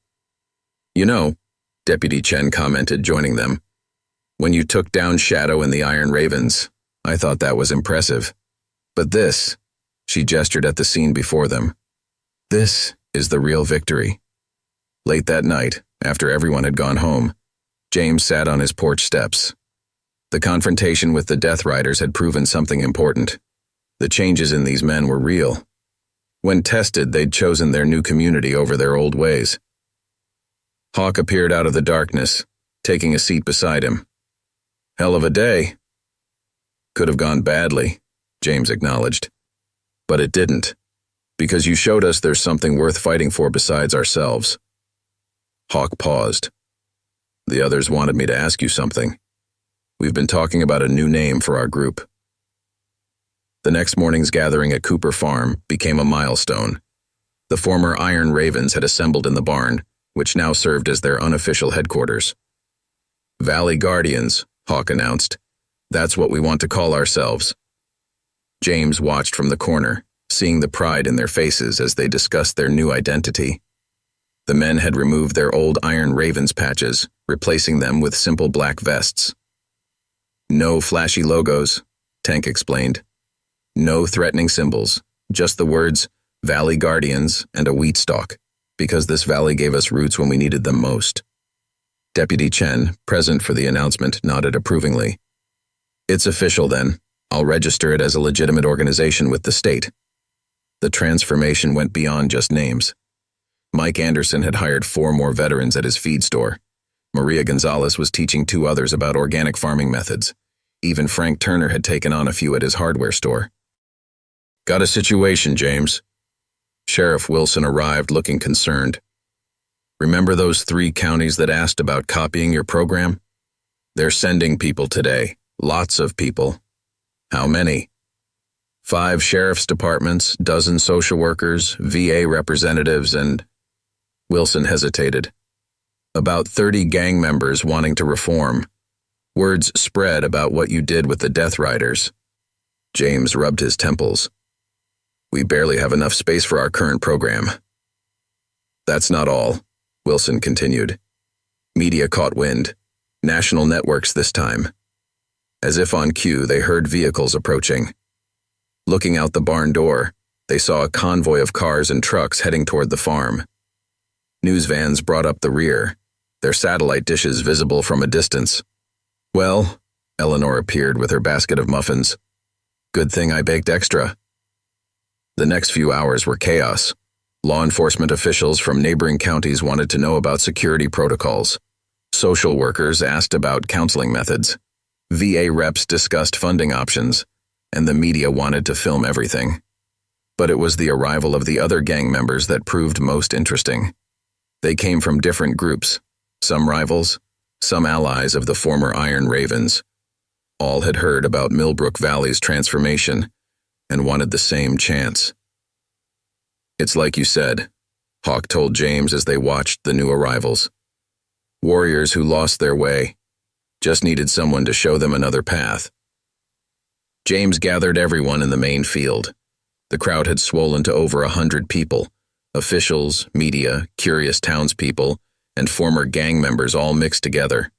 "You know," Deputy Chen commented, joining them, "when you took down Shadow and the Iron Ravens, I thought that was impressive. But this," she gestured at the scene before them, "this is the real victory." Late that night, after everyone had gone home, James sat on his porch steps. The confrontation with the Death Riders had proven something important. The changes in these men were real. When tested, they'd chosen their new community over their old ways. Hawk appeared out of the darkness, taking a seat beside him. "Hell of a day." "Could have gone badly," James acknowledged. "But it didn't, because you showed us there's something worth fighting for besides ourselves." Hawk paused. "The others wanted me to ask you something. We've been talking about a new name for our group." The next morning's gathering at Cooper Farm became a milestone. The former Iron Ravens had assembled in the barn, which now served as their unofficial headquarters. "Valley Guardians," Hawk announced. "That's what we want to call ourselves." James watched from the corner, seeing the pride in their faces as they discussed their new identity. The men had removed their old Iron Ravens patches, replacing them with simple black vests. "No flashy logos," Tank explained. "No threatening symbols, just the words Valley Guardians and a wheat stalk, because this valley gave us roots when we needed them most." Deputy Chen, present for the announcement, nodded approvingly. "It's official then. I'll register it as a legitimate organization with the state." The transformation went beyond just names. Mike Anderson had hired 4 more veterans at his feed store. Maria Gonzalez was teaching 2 others about organic farming methods. Even Frank Turner had taken on a few at his hardware store. "Got a situation, James." Sheriff Wilson arrived looking concerned. "Remember those 3 counties that asked about copying your program? They're sending people today, lots of people." "How many?" 5 sheriff's departments, dozen social workers, VA representatives, and..." Wilson hesitated. "About 30 gang members wanting to reform. Words spread about what you did with the Death Riders." James rubbed his temples. "We barely have enough space for our current program." "That's not all," Wilson continued. "Media caught wind. National networks this time. As if on cue, they heard vehicles approaching. Looking out the barn door, they saw a convoy of cars and trucks heading toward the farm. News vans brought up the rear, their satellite dishes visible from a distance. "Well," Eleanor appeared with her basket of muffins. "Good thing I baked extra." The next few hours were chaos. Law enforcement officials from neighboring counties wanted to know about security protocols. Social workers asked about counseling methods. VA reps discussed funding options, and the media wanted to film everything. But it was the arrival of the other gang members that proved most interesting. They came from different groups, some rivals, some allies of the former Iron Ravens. All had heard about Millbrook Valley's transformation and wanted the same chance. "It's like you said," Hawk told James as they watched the new arrivals. "Warriors who lost their way, just needed someone to show them another path." James gathered everyone in the main field. The crowd had swollen to over 100 people, officials, media, curious townspeople, and former gang members all mixed together.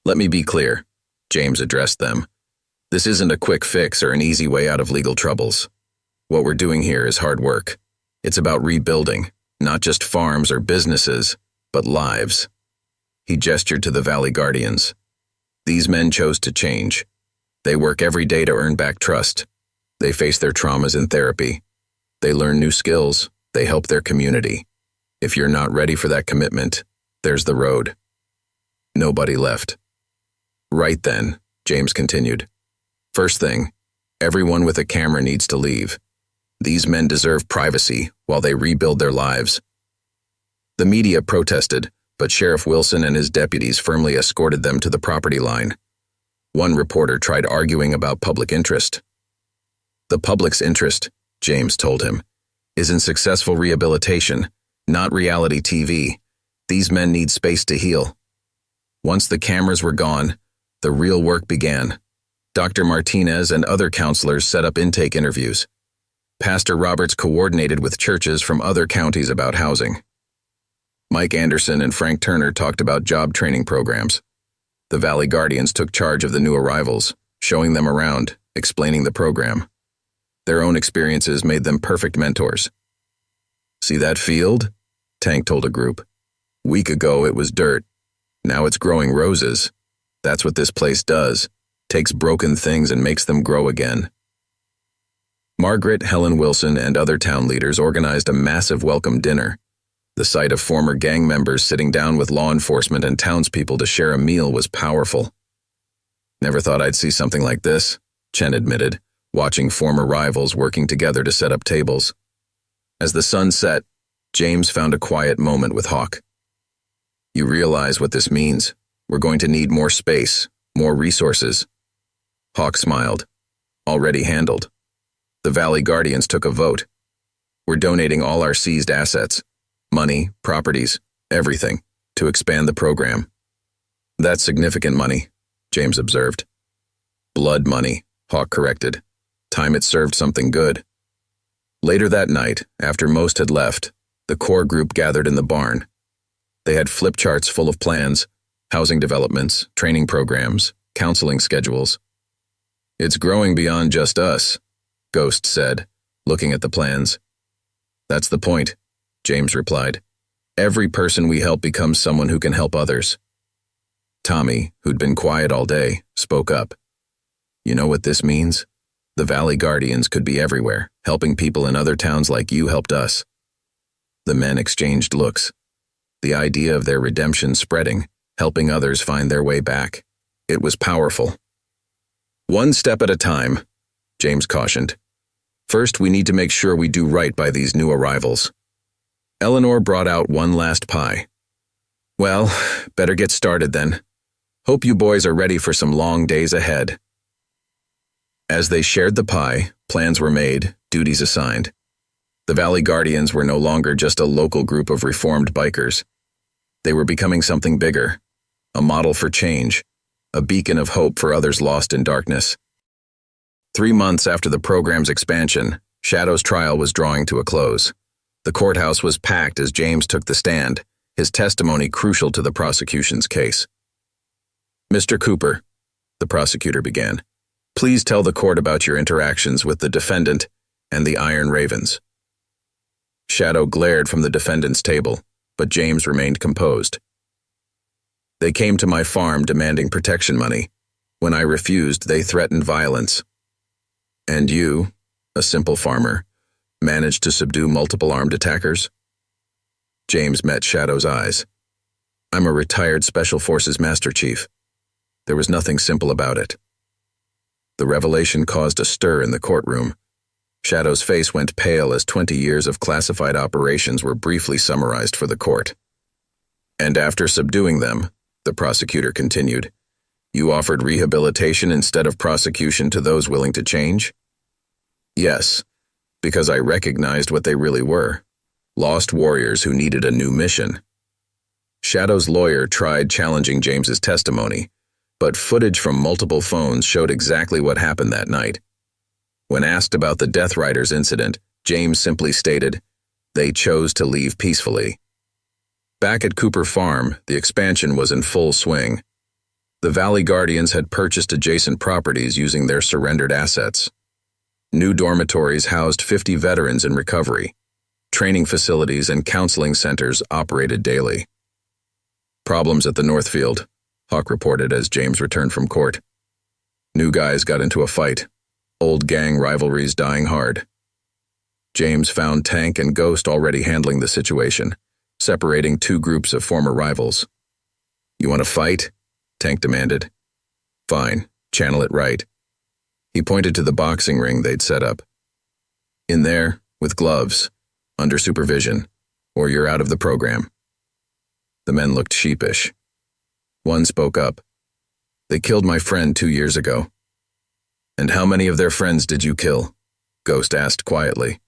"Let me be clear," James addressed them. "This isn't a quick fix or an easy way out of legal troubles. What we're doing here is hard work. It's about rebuilding, not just farms or businesses, but lives." He gestured to the Valley Guardians. "These men chose to change. They work every day to earn back trust. They face their traumas in therapy. They learn new skills. They help their community. If you're not ready for that commitment, there's the road." Nobody left. "Right then," James continued. "First thing, everyone with a camera needs to leave. These men deserve privacy while they rebuild their lives." The media protested, but Sheriff Wilson and his deputies firmly escorted them to the property line. One reporter tried arguing about public interest. "The public's interest James told him, is in successful rehabilitation, not reality TV. These men need space to heal. Once the cameras were gone, the real work began. Dr. Martinez and other counselors set up intake interviews. Pastor Roberts coordinated with churches from other counties about housing. Mike Anderson and Frank Turner talked about job training programs. The Valley Guardians took charge of the new arrivals, showing them around, explaining the program. Their own experiences made them perfect mentors. See that field? Tank told a group. Week ago it was dirt. Now it's growing roses. That's what this place does. Takes broken things and makes them grow again. Margaret, Helen Wilson, and other town leaders organized a massive welcome dinner. The sight of former gang members sitting down with law enforcement and townspeople to share a meal was powerful. Never thought I'd see something like this, Chen admitted, watching former rivals working together to set up tables. As the sun set, James found a quiet moment with Hawk. You realize what this means. We're going to need more space, more resources. Hawk smiled. Already handled. The Valley Guardians took a vote. We're donating all our seized assets, money, properties, everything, to expand the program. That's significant money, James observed. Blood money, Hawk corrected. Time it served something good. Later that night, after most had left, the core group gathered in the barn. They had flip charts full of plans, housing developments, training programs, counseling schedules. It's growing beyond just us, Ghost said, looking at the plans. That's the point, James replied. Every person we help becomes someone who can help others. Tommy, who'd been quiet all day, spoke up. You know what this means? The Valley Guardians could be everywhere, helping people in other towns like you helped us. The men exchanged looks. The idea of their redemption spreading, helping others find their way back. It was powerful. One step at a time, James cautioned. First, we need to make sure we do right by these new arrivals. Eleanor brought out one last pie. Well, better get started then. Hope you boys are ready for some long days ahead. As they shared the pie, plans were made, duties assigned. The Valley Guardians were no longer just a local group of reformed bikers. They were becoming something bigger, a model for change, a beacon of hope for others lost in darkness. 3 months after the program's expansion, Shadow's trial was drawing to a close. The courthouse was packed as James took the stand, his testimony crucial to the prosecution's case. Mr. Cooper, the prosecutor began, please tell the court about your interactions with the defendant and the Iron Ravens. Shadow glared from the defendant's table, but James remained composed. They came to my farm demanding protection money. When I refused, they threatened violence. And you, a simple farmer, managed to subdue multiple armed attackers? James met Shadow's eyes. I'm a retired Special Forces Master Chief. There was nothing simple about it. The revelation caused a stir in the courtroom. Shadow's face went pale as 20 years of classified operations were briefly summarized for the court. And after subduing them, the prosecutor continued, you offered rehabilitation instead of prosecution to those willing to change? Yes, because I recognized what they really were, lost warriors who needed a new mission. Shadow's lawyer tried challenging James's testimony, but footage from multiple phones showed exactly what happened that night. When asked about the Death Riders incident, James simply stated, they chose to leave peacefully. Back at Cooper Farm, the expansion was in full swing. The Valley Guardians had purchased adjacent properties using their surrendered assets. New dormitories housed 50 veterans in recovery. Training facilities and counseling centers operated daily. Problems at the Northfield, Hawk reported as James returned from court. New guys got into a fight. Old gang rivalries dying hard. James found Tank and Ghost already handling the situation, separating two groups of former rivals. You want to fight? Tank demanded. Fine, channel it right. He pointed to the boxing ring they'd set up. In there, with gloves, under supervision, or you're out of the program. The men looked sheepish. One spoke up. They killed my friend 2 years ago. And how many of their friends did you kill? Ghost asked quietly.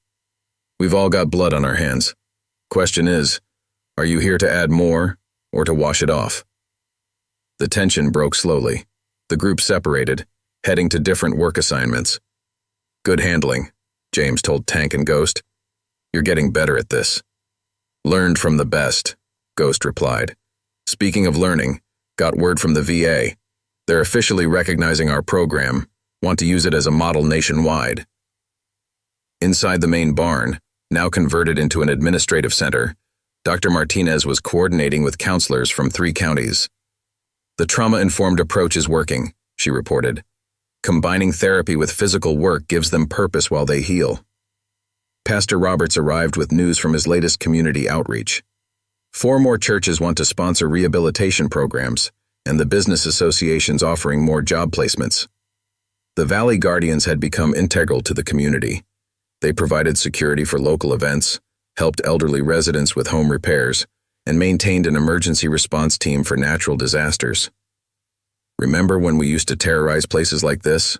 We've all got blood on our hands. Question is, are you here to add more or to wash it off? The tension broke slowly. The group separated, heading to different work assignments. Good handling, James told Tank and Ghost. You're getting better at this. Learned from the best, Ghost replied. Speaking of learning, got word from the VA. They're officially recognizing our program, want to use it as a model nationwide. Inside the main barn, now converted into an administrative center, Dr. Martinez was coordinating with counselors from 3 counties. The trauma-informed approach is working, she reported. Combining therapy with physical work gives them purpose while they heal. Pastor Roberts arrived with news from his latest community outreach. 4 more churches want to sponsor rehabilitation programs, and the business associations offering more job placements. The Valley Guardians had become integral to the community. They provided security for local events, helped elderly residents with home repairs, and maintained an emergency response team for natural disasters. Remember when we used to terrorize places like this?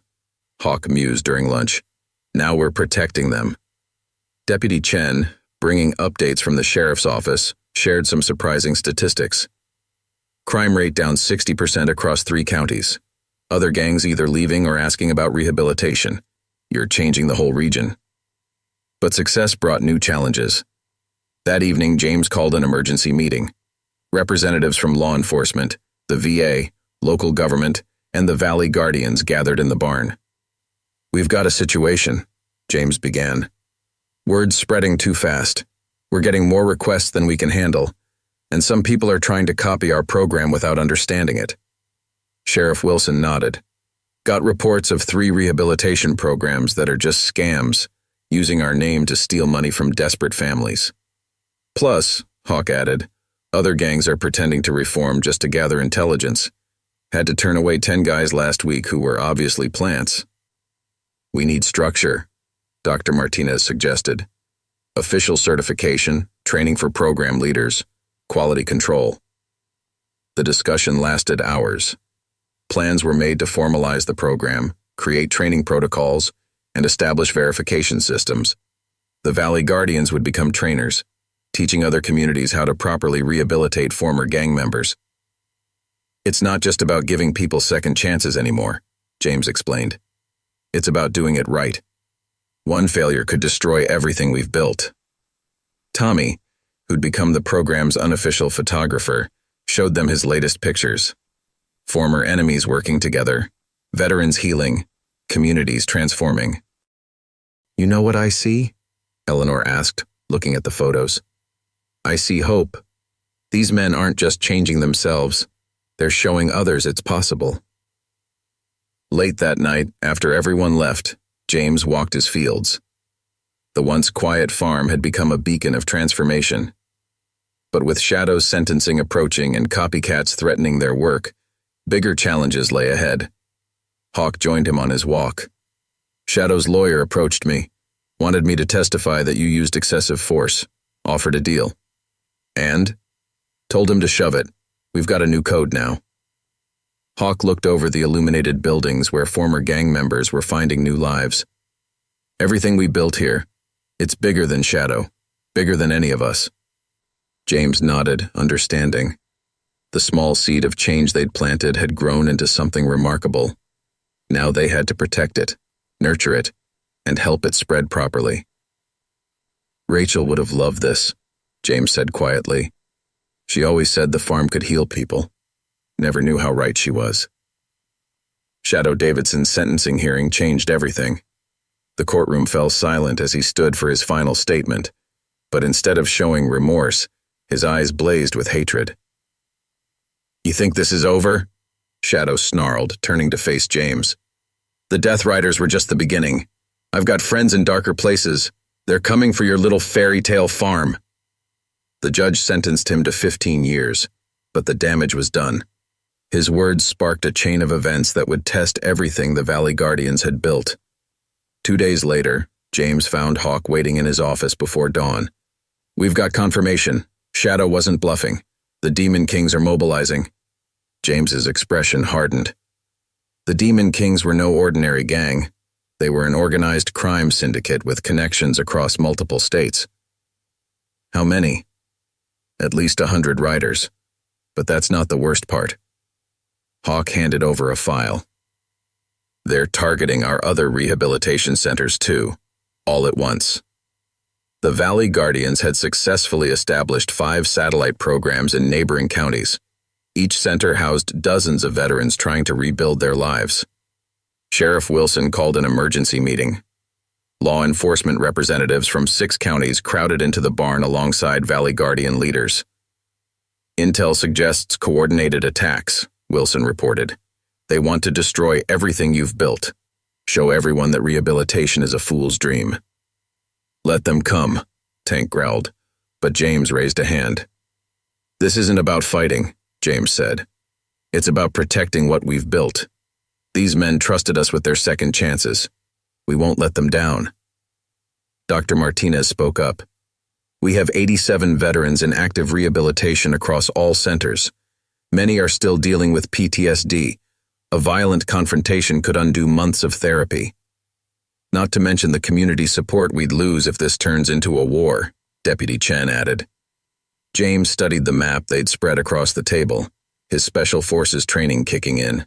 Hawk mused during lunch. Now we're protecting them. Deputy Chen, bringing updates from the sheriff's office, shared some surprising statistics. Crime rate down 60% across 3 counties. Other gangs either leaving or asking about rehabilitation. You're changing the whole region. But success brought new challenges. That evening, James called an emergency meeting. Representatives from law enforcement, the VA, local government, and the Valley Guardians gathered in the barn. We've got a situation, James began. Word's spreading too fast. We're getting more requests than we can handle, and some people are trying to copy our program without understanding it. Sheriff Wilson nodded. Got reports of 3 rehabilitation programs that are just scams, using our name to steal money from desperate families. Plus, Hawk added, other gangs are pretending to reform just to gather intelligence. Had to turn away 10 guys last week who were obviously plants. We need structure, Dr. Martinez suggested. Official certification, training for program leaders, quality control. The discussion lasted hours. Plans were made to formalize the program, create training protocols, and establish verification systems. The Valley Guardians would become trainers, teaching other communities how to properly rehabilitate former gang members. It's not just about giving people second chances anymore, James explained. It's about doing it right. One failure could destroy everything we've built. Tommy, who'd become the program's unofficial photographer, showed them his latest pictures. Former enemies working together, veterans healing, communities transforming. You know what I see? Eleanor asked, looking at the photos. I see hope. These men aren't just changing themselves. They're showing others it's possible. Late that night, after everyone left, James walked his fields. The once quiet farm had become a beacon of transformation. But with Shadow's sentencing approaching and copycats threatening their work, bigger challenges lay ahead. Hawk joined him on his walk. Shadow's lawyer approached me, wanted me to testify that you used excessive force, offered a deal. And? Told him to shove it. We've got a new code now. Hawk looked over the illuminated buildings where former gang members were finding new lives. Everything we built here, it's bigger than Shadow, bigger than any of us. James nodded, understanding. The small seed of change they'd planted had grown into something remarkable. Now they had to protect it, nurture it, and help it spread properly. Rachel would have loved this, James said quietly. She always said the farm could heal people. Never knew how right she was. Shadow Davidson's sentencing hearing changed everything. The courtroom fell silent as he stood for his final statement, but instead of showing remorse, his eyes blazed with hatred. You think this is over? Shadow snarled, turning to face James. The Death Riders were just the beginning. I've got friends in darker places. They're coming for your little fairy tale farm. The judge sentenced him to 15 years, but the damage was done. His words sparked a chain of events that would test everything the Valley Guardians had built. 2 days later, James found Hawk waiting in his office before dawn. We've got confirmation. Shadow wasn't bluffing. The Demon Kings are mobilizing. James's expression hardened. The Demon Kings were no ordinary gang. They were an organized crime syndicate with connections across multiple states. How many? At least 100 riders. But that's not the worst part. Hawk handed over a file. They're targeting our other rehabilitation centers too, all at once. The Valley Guardians had successfully established 5 satellite programs in neighboring counties. Each center housed dozens of veterans trying to rebuild their lives. Sheriff Wilson called an emergency meeting. Law enforcement representatives from 6 counties crowded into the barn alongside Valley Guardian leaders. Intel suggests coordinated attacks, Wilson reported. They want to destroy everything you've built. Show everyone that rehabilitation is a fool's dream. Let them come, Tank growled, but James raised a hand. This isn't about fighting, James said. It's about protecting what we've built. These men trusted us with their second chances. We won't let them down. Dr. Martinez spoke up. We have 87 veterans in active rehabilitation across all centers. Many are still dealing with PTSD. A violent confrontation could undo months of therapy. Not to mention the community support we'd lose if this turns into a war, Deputy Chen added. James studied the map they'd spread across the table, his special forces training kicking in.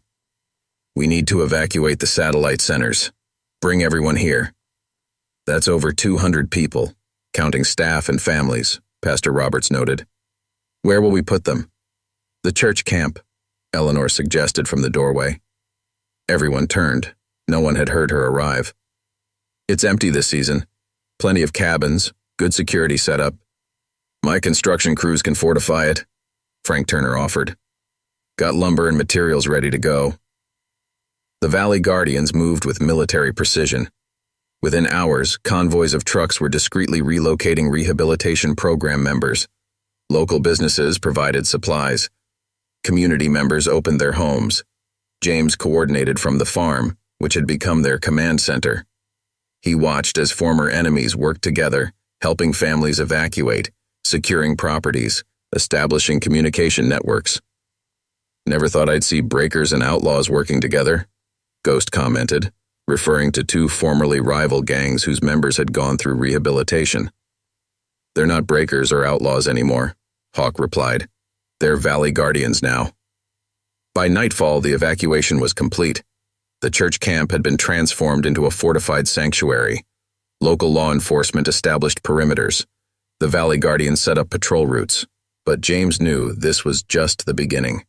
We need to evacuate the satellite centers. Bring everyone here. That's over 200 people, counting staff and families, Pastor Roberts noted. Where will we put them? The church camp, Eleanor suggested from the doorway. Everyone turned. No one had heard her arrive. It's empty this season. Plenty of cabins, good security setup. My construction crews can fortify it, Frank Turner offered. Got lumber and materials ready to go. The Valley Guardians moved with military precision. Within hours, convoys of trucks were discreetly relocating rehabilitation program members. Local businesses provided supplies. Community members opened their homes. James coordinated from the farm, which had become their command center. He watched as former enemies worked together, helping families evacuate, securing properties, establishing communication networks. Never thought I'd see breakers and outlaws working together, Ghost commented, referring to 2 formerly rival gangs whose members had gone through rehabilitation. They're not breakers or outlaws anymore, Hawk replied. They're Valley Guardians now. By nightfall, the evacuation was complete. The church camp had been transformed into a fortified sanctuary. Local law enforcement established perimeters. The Valley Guardians set up patrol routes, but James knew this was just the beginning.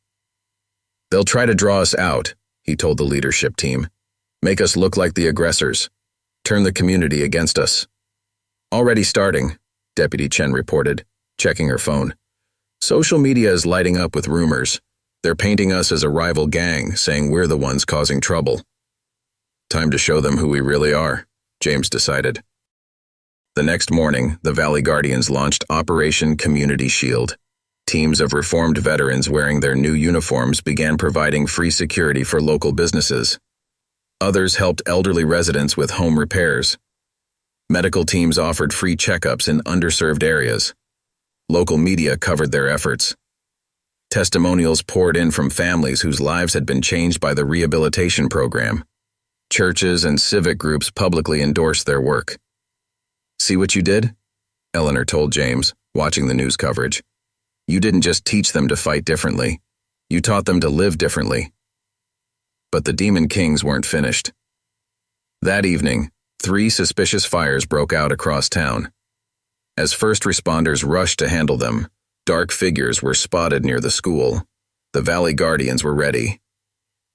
They'll try to draw us out, he told the leadership team. Make us look like the aggressors. Turn the community against us. Already starting, Deputy Chen reported, checking her phone. Social media is lighting up with rumors. They're painting us as a rival gang, saying we're the ones causing trouble. Time to show them who we really are, James decided. The next morning, the Valley Guardians launched Operation Community Shield. Teams of reformed veterans wearing their new uniforms began providing free security for local businesses. Others helped elderly residents with home repairs. Medical teams offered free checkups in underserved areas. Local media covered their efforts. Testimonials poured in from families whose lives had been changed by the rehabilitation program. Churches and civic groups publicly endorsed their work. See what you did? Eleanor told James, watching the news coverage. You didn't just teach them to fight differently. You taught them to live differently. But the Demon Kings weren't finished. That evening, 3 suspicious fires broke out across town. As first responders rushed to handle them, dark figures were spotted near the school. The Valley Guardians were ready.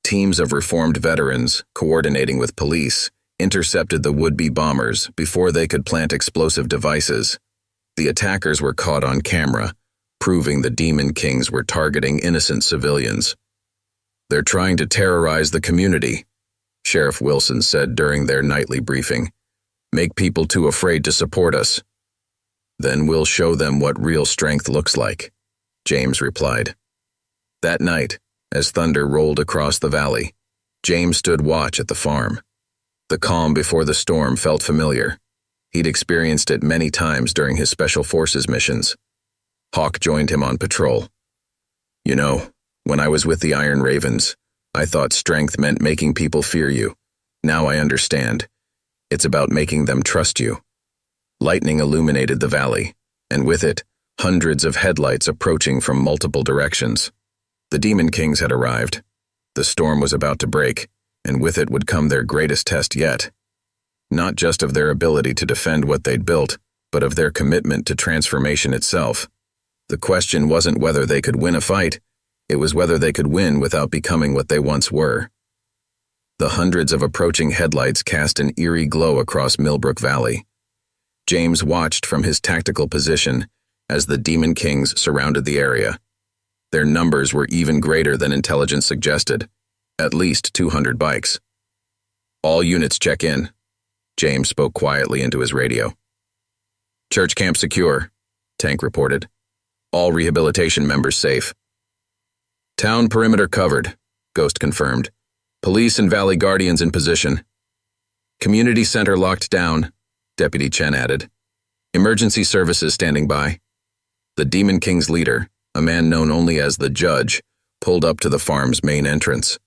Teams of reformed veterans, coordinating with police, intercepted the would-be bombers before they could plant explosive devices. The attackers were caught on camera, proving the Demon Kings were targeting innocent civilians. They're trying to terrorize the community, Sheriff Wilson said during their nightly briefing. Make people too afraid to support us. Then we'll show them what real strength looks like, James replied. That night, as thunder rolled across the valley, James stood watch at the farm. The calm before the storm felt familiar. He'd experienced it many times during his Special Forces missions. Hawk joined him on patrol. You know, when I was with the Iron Ravens, I thought strength meant making people fear you. Now I understand. It's about making them trust you. Lightning illuminated the valley, and with it, hundreds of headlights approaching from multiple directions. The Demon Kings had arrived. The storm was about to break, and with it would come their greatest test yet. Not just of their ability to defend what they'd built, but of their commitment to transformation itself. The question wasn't whether they could win a fight, it was whether they could win without becoming what they once were. The hundreds of approaching headlights cast an eerie glow across Millbrook Valley. James watched from his tactical position as the Demon Kings surrounded the area. Their numbers were even greater than intelligence suggested, at least 200 bikes. "All units check in," James spoke quietly into his radio. "Church camp secure," Tank reported. "All rehabilitation members safe." "Town perimeter covered," Ghost confirmed. "Police and Valley Guardians in position." "Community center locked down," Deputy Chen added. "Emergency services standing by." The Demon King's leader, a man known only as the Judge, pulled up to the farm's main entrance.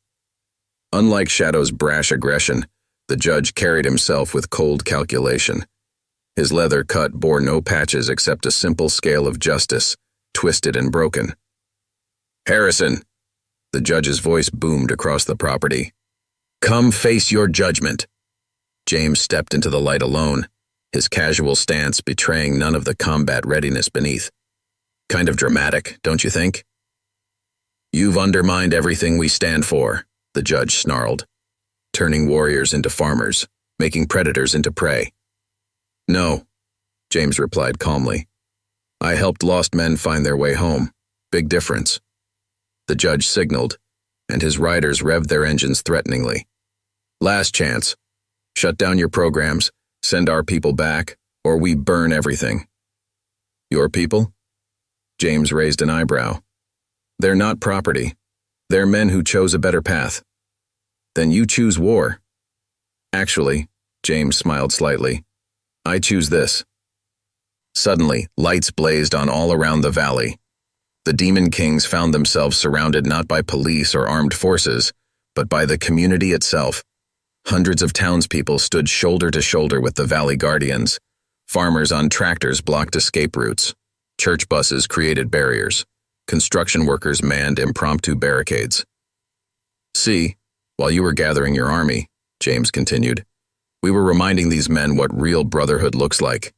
Unlike Shadow's brash aggression, the Judge carried himself with cold calculation. His leather cut bore no patches except a simple scale of justice, twisted and broken. "Harrison," the Judge's voice boomed across the property. "Come face your judgment." James stepped into the light alone, his casual stance betraying none of the combat readiness beneath. "Kind of dramatic, don't you think?" "You've undermined everything we stand for," the Judge snarled, "turning warriors into farmers, making predators into prey." "No," James replied calmly. "I helped lost men find their way home. Big difference." The Judge signaled, and his riders revved their engines threateningly. "Last chance. Shut down your programs, send our people back, or we burn everything." "Your people?" James raised an eyebrow. "They're not property. They're men who chose a better path." "Then you choose war." "Actually," James smiled slightly, "I choose this." Suddenly, lights blazed on all around the valley. The Demon Kings found themselves surrounded not by police or armed forces, but by the community itself. Hundreds of townspeople stood shoulder to shoulder with the Valley Guardians. Farmers on tractors blocked escape routes. Church buses created barriers. Construction workers manned impromptu barricades. "See, while you were gathering your army," James continued, "we were reminding these men what real brotherhood looks like."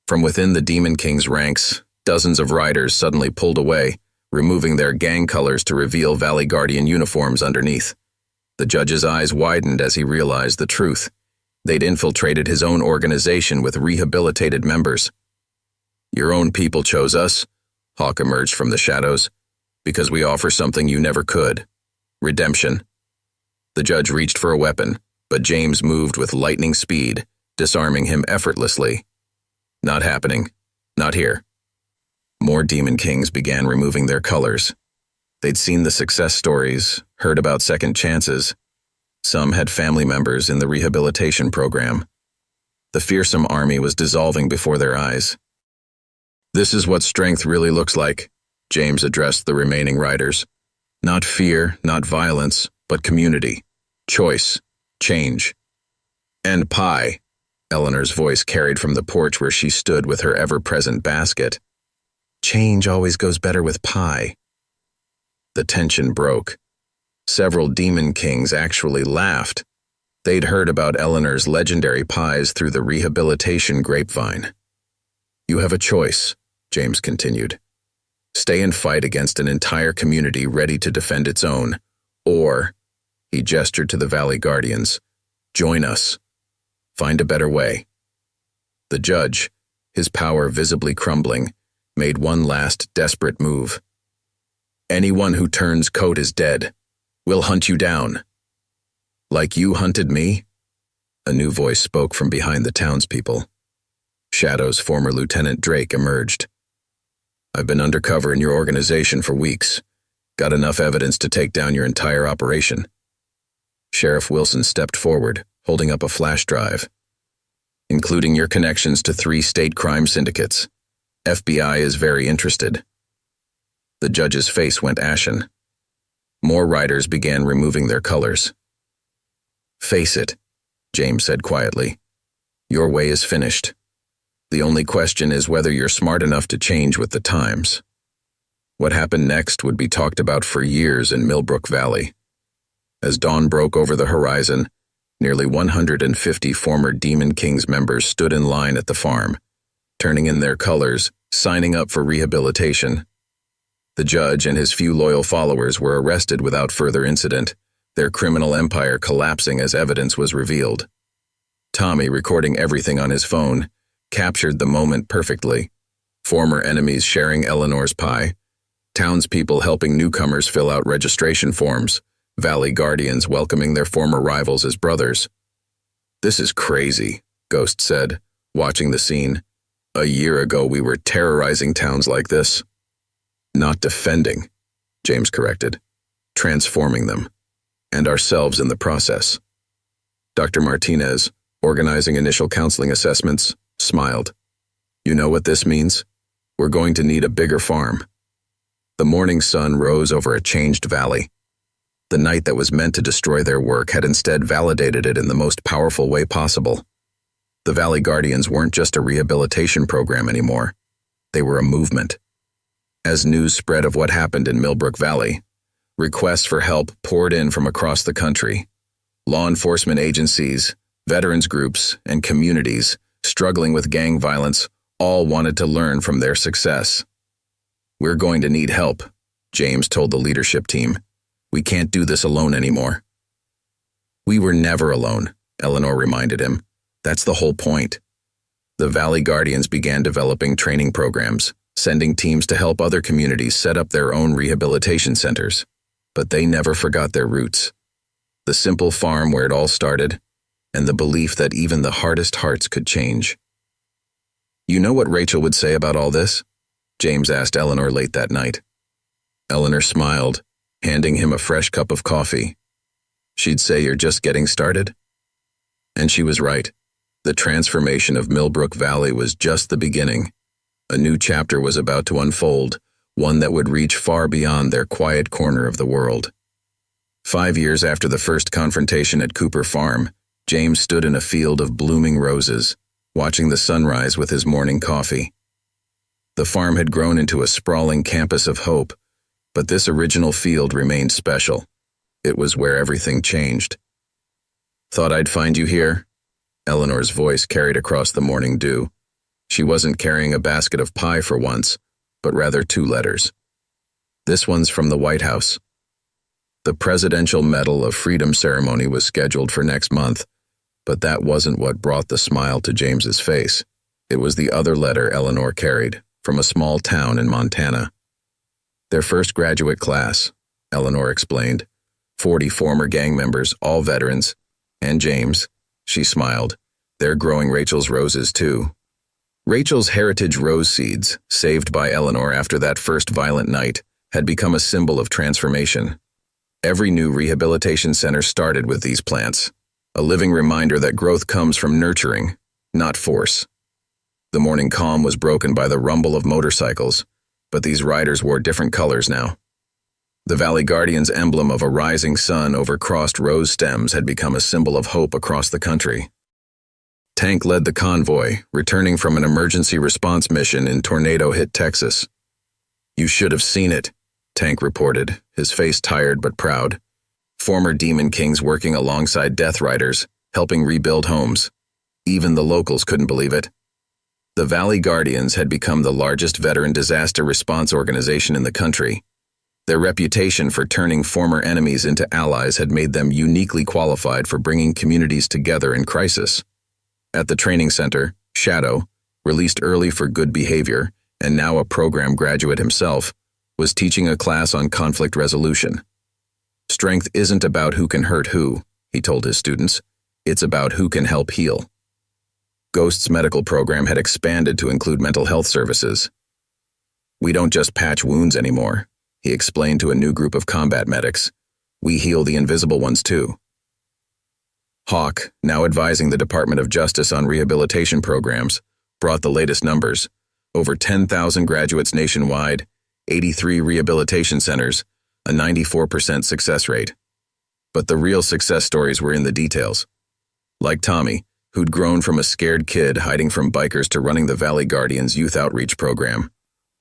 From within the Demon King's ranks, dozens of riders suddenly pulled away, removing their gang colors to reveal Valley Guardian uniforms underneath. The Judge's eyes widened as he realized the truth. They'd infiltrated his own organization with rehabilitated members. "Your own people chose us," Hawk emerged from the shadows, "because we offer something you never could. Redemption." The Judge reached for a weapon, but James moved with lightning speed, disarming him effortlessly. "Not happening. Not here." More Demon Kings began removing their colors. They'd seen the success stories, heard about second chances. Some had family members in the rehabilitation program. The fearsome army was dissolving before their eyes. "This is what strength really looks like," James addressed the remaining riders. "Not fear, not violence, but community, choice, change." "And pie," Eleanor's voice carried from the porch where she stood with her ever-present basket. "Change always goes better with pie." The tension broke. Several Demon Kings actually laughed. They'd heard about Eleanor's legendary pies through the rehabilitation grapevine. "You have a choice," James continued. "Stay and fight against an entire community ready to defend its own, or," he gestured to the Valley Guardians, "join us. Find a better way." The Judge, his power visibly crumbling, made one last desperate move. "Anyone who turns coat is dead. We'll hunt you down." "Like you hunted me?" A new voice spoke from behind the townspeople. Shadow's former Lieutenant Drake emerged. "I've been undercover in your organization for weeks. Got enough evidence to take down your entire operation." Sheriff Wilson stepped forward, holding up a flash drive. "Including your connections to 3 state crime syndicates. FBI is very interested." The Judge's face went ashen. More riders began removing their colors. "Face it, James said quietly. Your way is finished. The only question is whether you're smart enough to change with the times. What happened next would be talked about for years in Millbrook Valley. As dawn broke over the horizon, nearly 150 former Demon Kings members stood in line at the farm, turning in their colors, signing up for rehabilitation. The judge and his few loyal followers were arrested without further incident, their criminal empire collapsing as evidence was revealed. Tommy, recording everything on his phone, captured the moment perfectly. Former enemies sharing Eleanor's pie, townspeople helping newcomers fill out registration forms, Valley Guardians welcoming their former rivals as brothers. This is crazy, Ghost said, watching the scene. A year ago we were terrorizing towns like this. Not defending, James corrected. Transforming them. And ourselves in the process. Dr. Martinez, organizing initial counseling assessments, smiled. You know what this means? We're going to need a bigger farm. The morning sun rose over a changed valley. The night that was meant to destroy their work had instead validated it in the most powerful way possible. The Valley Guardians weren't just a rehabilitation program anymore. They were a movement. As news spread of what happened in Millbrook Valley, requests for help poured in from across the country. Law enforcement agencies, veterans groups, and communities struggling with gang violence all wanted to learn from their success. We're going to need help, James told the leadership team. We can't do this alone anymore. We were never alone, Eleanor reminded him. That's the whole point. The Valley Guardians began developing training programs, sending teams to help other communities set up their own rehabilitation centers. But they never forgot their roots. The simple farm where it all started, and the belief that even the hardest hearts could change. You know what Rachel would say about all this? James asked Eleanor late that night. Eleanor smiled, handing him a fresh cup of coffee. She'd say you're just getting started? And she was right. The transformation of Millbrook Valley was just the beginning. A new chapter was about to unfold, one that would reach far beyond their quiet corner of the world. 5 years after the first confrontation at Cooper Farm, James stood in a field of blooming roses, watching the sunrise with his morning coffee. The farm had grown into a sprawling campus of hope, but this original field remained special. It was where everything changed. Thought I'd find you here? Eleanor's voice carried across the morning dew. She wasn't carrying a basket of pie for once, but rather 2 letters. This one's from the White House. The Presidential Medal of Freedom ceremony was scheduled for next month, but that wasn't what brought the smile to James's face. It was the other letter Eleanor carried, from a small town in Montana. Their first graduate class, Eleanor explained. 40 former gang members, all veterans. And James, she smiled. They're growing Rachel's roses too. Rachel's heritage rose seeds, saved by Eleanor after that first violent night, had become a symbol of transformation. Every new rehabilitation center started with these plants, a living reminder that growth comes from nurturing, not force. The morning calm was broken by the rumble of motorcycles, but these riders wore different colors now. The Valley Guardians' emblem of a rising sun over crossed rose stems had become a symbol of hope across the country. Tank led the convoy, returning from an emergency response mission in tornado-hit Texas. You should have seen it, Tank reported, his face tired but proud. Former Demon Kings working alongside Death Riders, helping rebuild homes. Even the locals couldn't believe it. The Valley Guardians had become the largest veteran disaster response organization in the country. Their reputation for turning former enemies into allies had made them uniquely qualified for bringing communities together in crisis. At the training center, Shadow, released early for good behavior, and now a program graduate himself, was teaching a class on conflict resolution. Strength isn't about who can hurt who, he told his students. It's about who can help heal. Ghost's medical program had expanded to include mental health services. We don't just patch wounds anymore, he explained to a new group of combat medics. We heal the invisible ones too. Hawk, now advising the Department of Justice on rehabilitation programs, brought the latest numbers. Over 10,000 graduates nationwide, 83 rehabilitation centers, a 94% success rate. But the real success stories were in the details. Like Tommy, who'd grown from a scared kid hiding from bikers to running the Valley Guardians youth outreach program,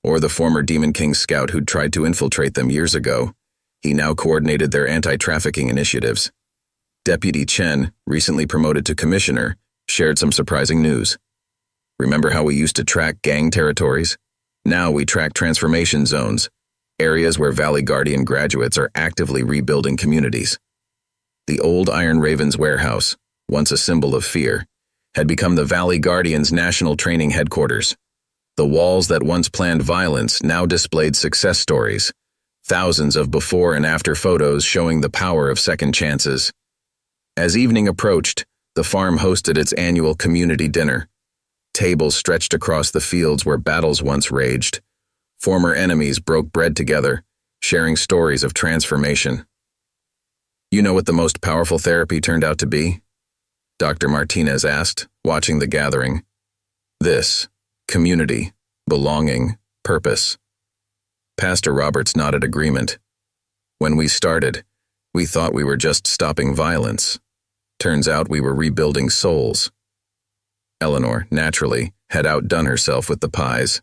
or the former Demon King scout who'd tried to infiltrate them years ago. He now coordinated their anti-trafficking initiatives. Deputy Chen, recently promoted to commissioner, shared some surprising news. Remember how we used to track gang territories? Now we track transformation zones, areas where Valley Guardian graduates are actively rebuilding communities. The old Iron Ravens warehouse, once a symbol of fear, had become the Valley Guardians' national training headquarters. The walls that once planned violence now displayed success stories, thousands of before and after photos showing the power of second chances. As evening approached, the farm hosted its annual community dinner. Tables stretched across the fields where battles once raged. Former enemies broke bread together, sharing stories of transformation. You know what the most powerful therapy turned out to be? Dr. Martinez asked, watching the gathering. This: community, belonging, purpose. Pastor Roberts nodded agreement. When we started, we thought we were just stopping violence. Turns out we were rebuilding souls. Eleanor, naturally, had outdone herself with the pies.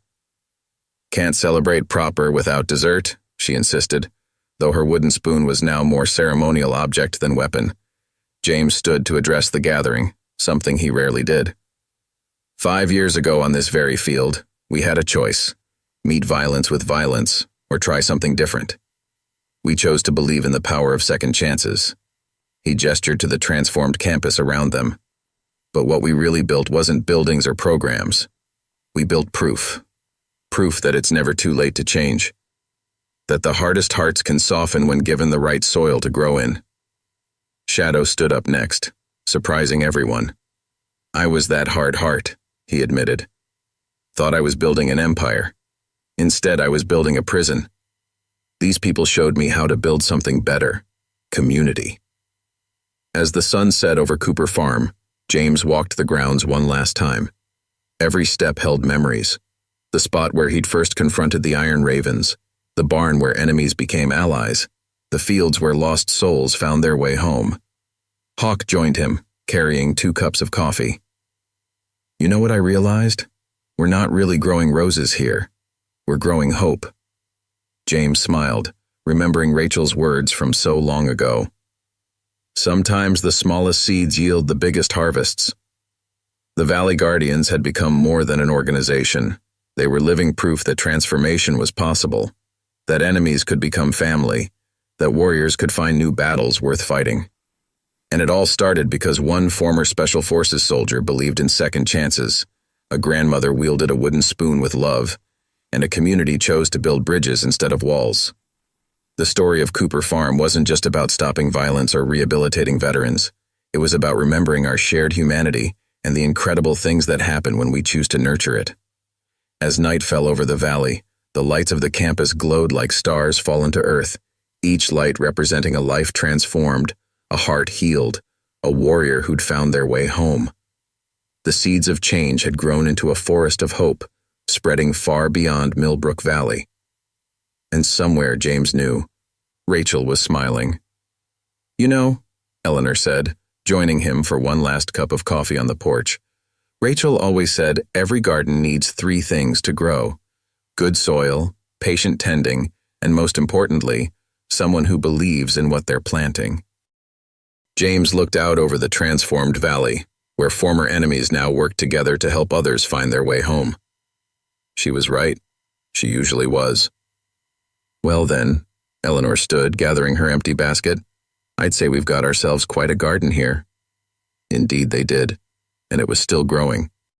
Can't celebrate proper without dessert, she insisted, though her wooden spoon was now more ceremonial object than weapon. James stood to address the gathering, something he rarely did. 5 years ago on this very field, we had a choice: meet violence with violence, or try something different. We chose to believe in the power of second chances. He gestured to the transformed campus around them. But what we really built wasn't buildings or programs. We built proof. Proof that it's never too late to change. That the hardest hearts can soften when given the right soil to grow in. Shadow stood up next, surprising everyone. I was that hard heart, he admitted. Thought I was building an empire. Instead, I was building a prison. These people showed me how to build something better: community. As the sun set over Cooper Farm, James walked the grounds one last time. Every step held memories. The spot where he'd first confronted the Iron Ravens, the barn where enemies became allies, the fields where lost souls found their way home. Hawk joined him, carrying 2 cups of coffee. You know what I realized? We're not really growing roses here. We're growing hope. James smiled, remembering Rachel's words from so long ago. Sometimes the smallest seeds yield the biggest harvests. The Valley Guardians had become more than an organization. They were living proof that transformation was possible, that enemies could become family, that warriors could find new battles worth fighting. And it all started because one former Special Forces soldier believed in second chances, a grandmother wielded a wooden spoon with love, and a community chose to build bridges instead of walls. The story of Cooper Farm wasn't just about stopping violence or rehabilitating veterans. It was about remembering our shared humanity and the incredible things that happen when we choose to nurture it. As night fell over the valley, the lights of the campus glowed like stars fallen to earth, each light representing a life transformed, a heart healed, a warrior who'd found their way home. The seeds of change had grown into a forest of hope, spreading far beyond Millbrook Valley. And somewhere, James knew, Rachel was smiling. You know, Eleanor said, joining him for one last cup of coffee on the porch, Rachel always said every garden needs 3 things to grow: good soil, patient tending, and most importantly, someone who believes in what they're planting. James looked out over the transformed valley, where former enemies now worked together to help others find their way home. She was right. She usually was. Well then, Eleanor stood, gathering her empty basket, I'd say we've got ourselves quite a garden here. Indeed they did, and it was still growing.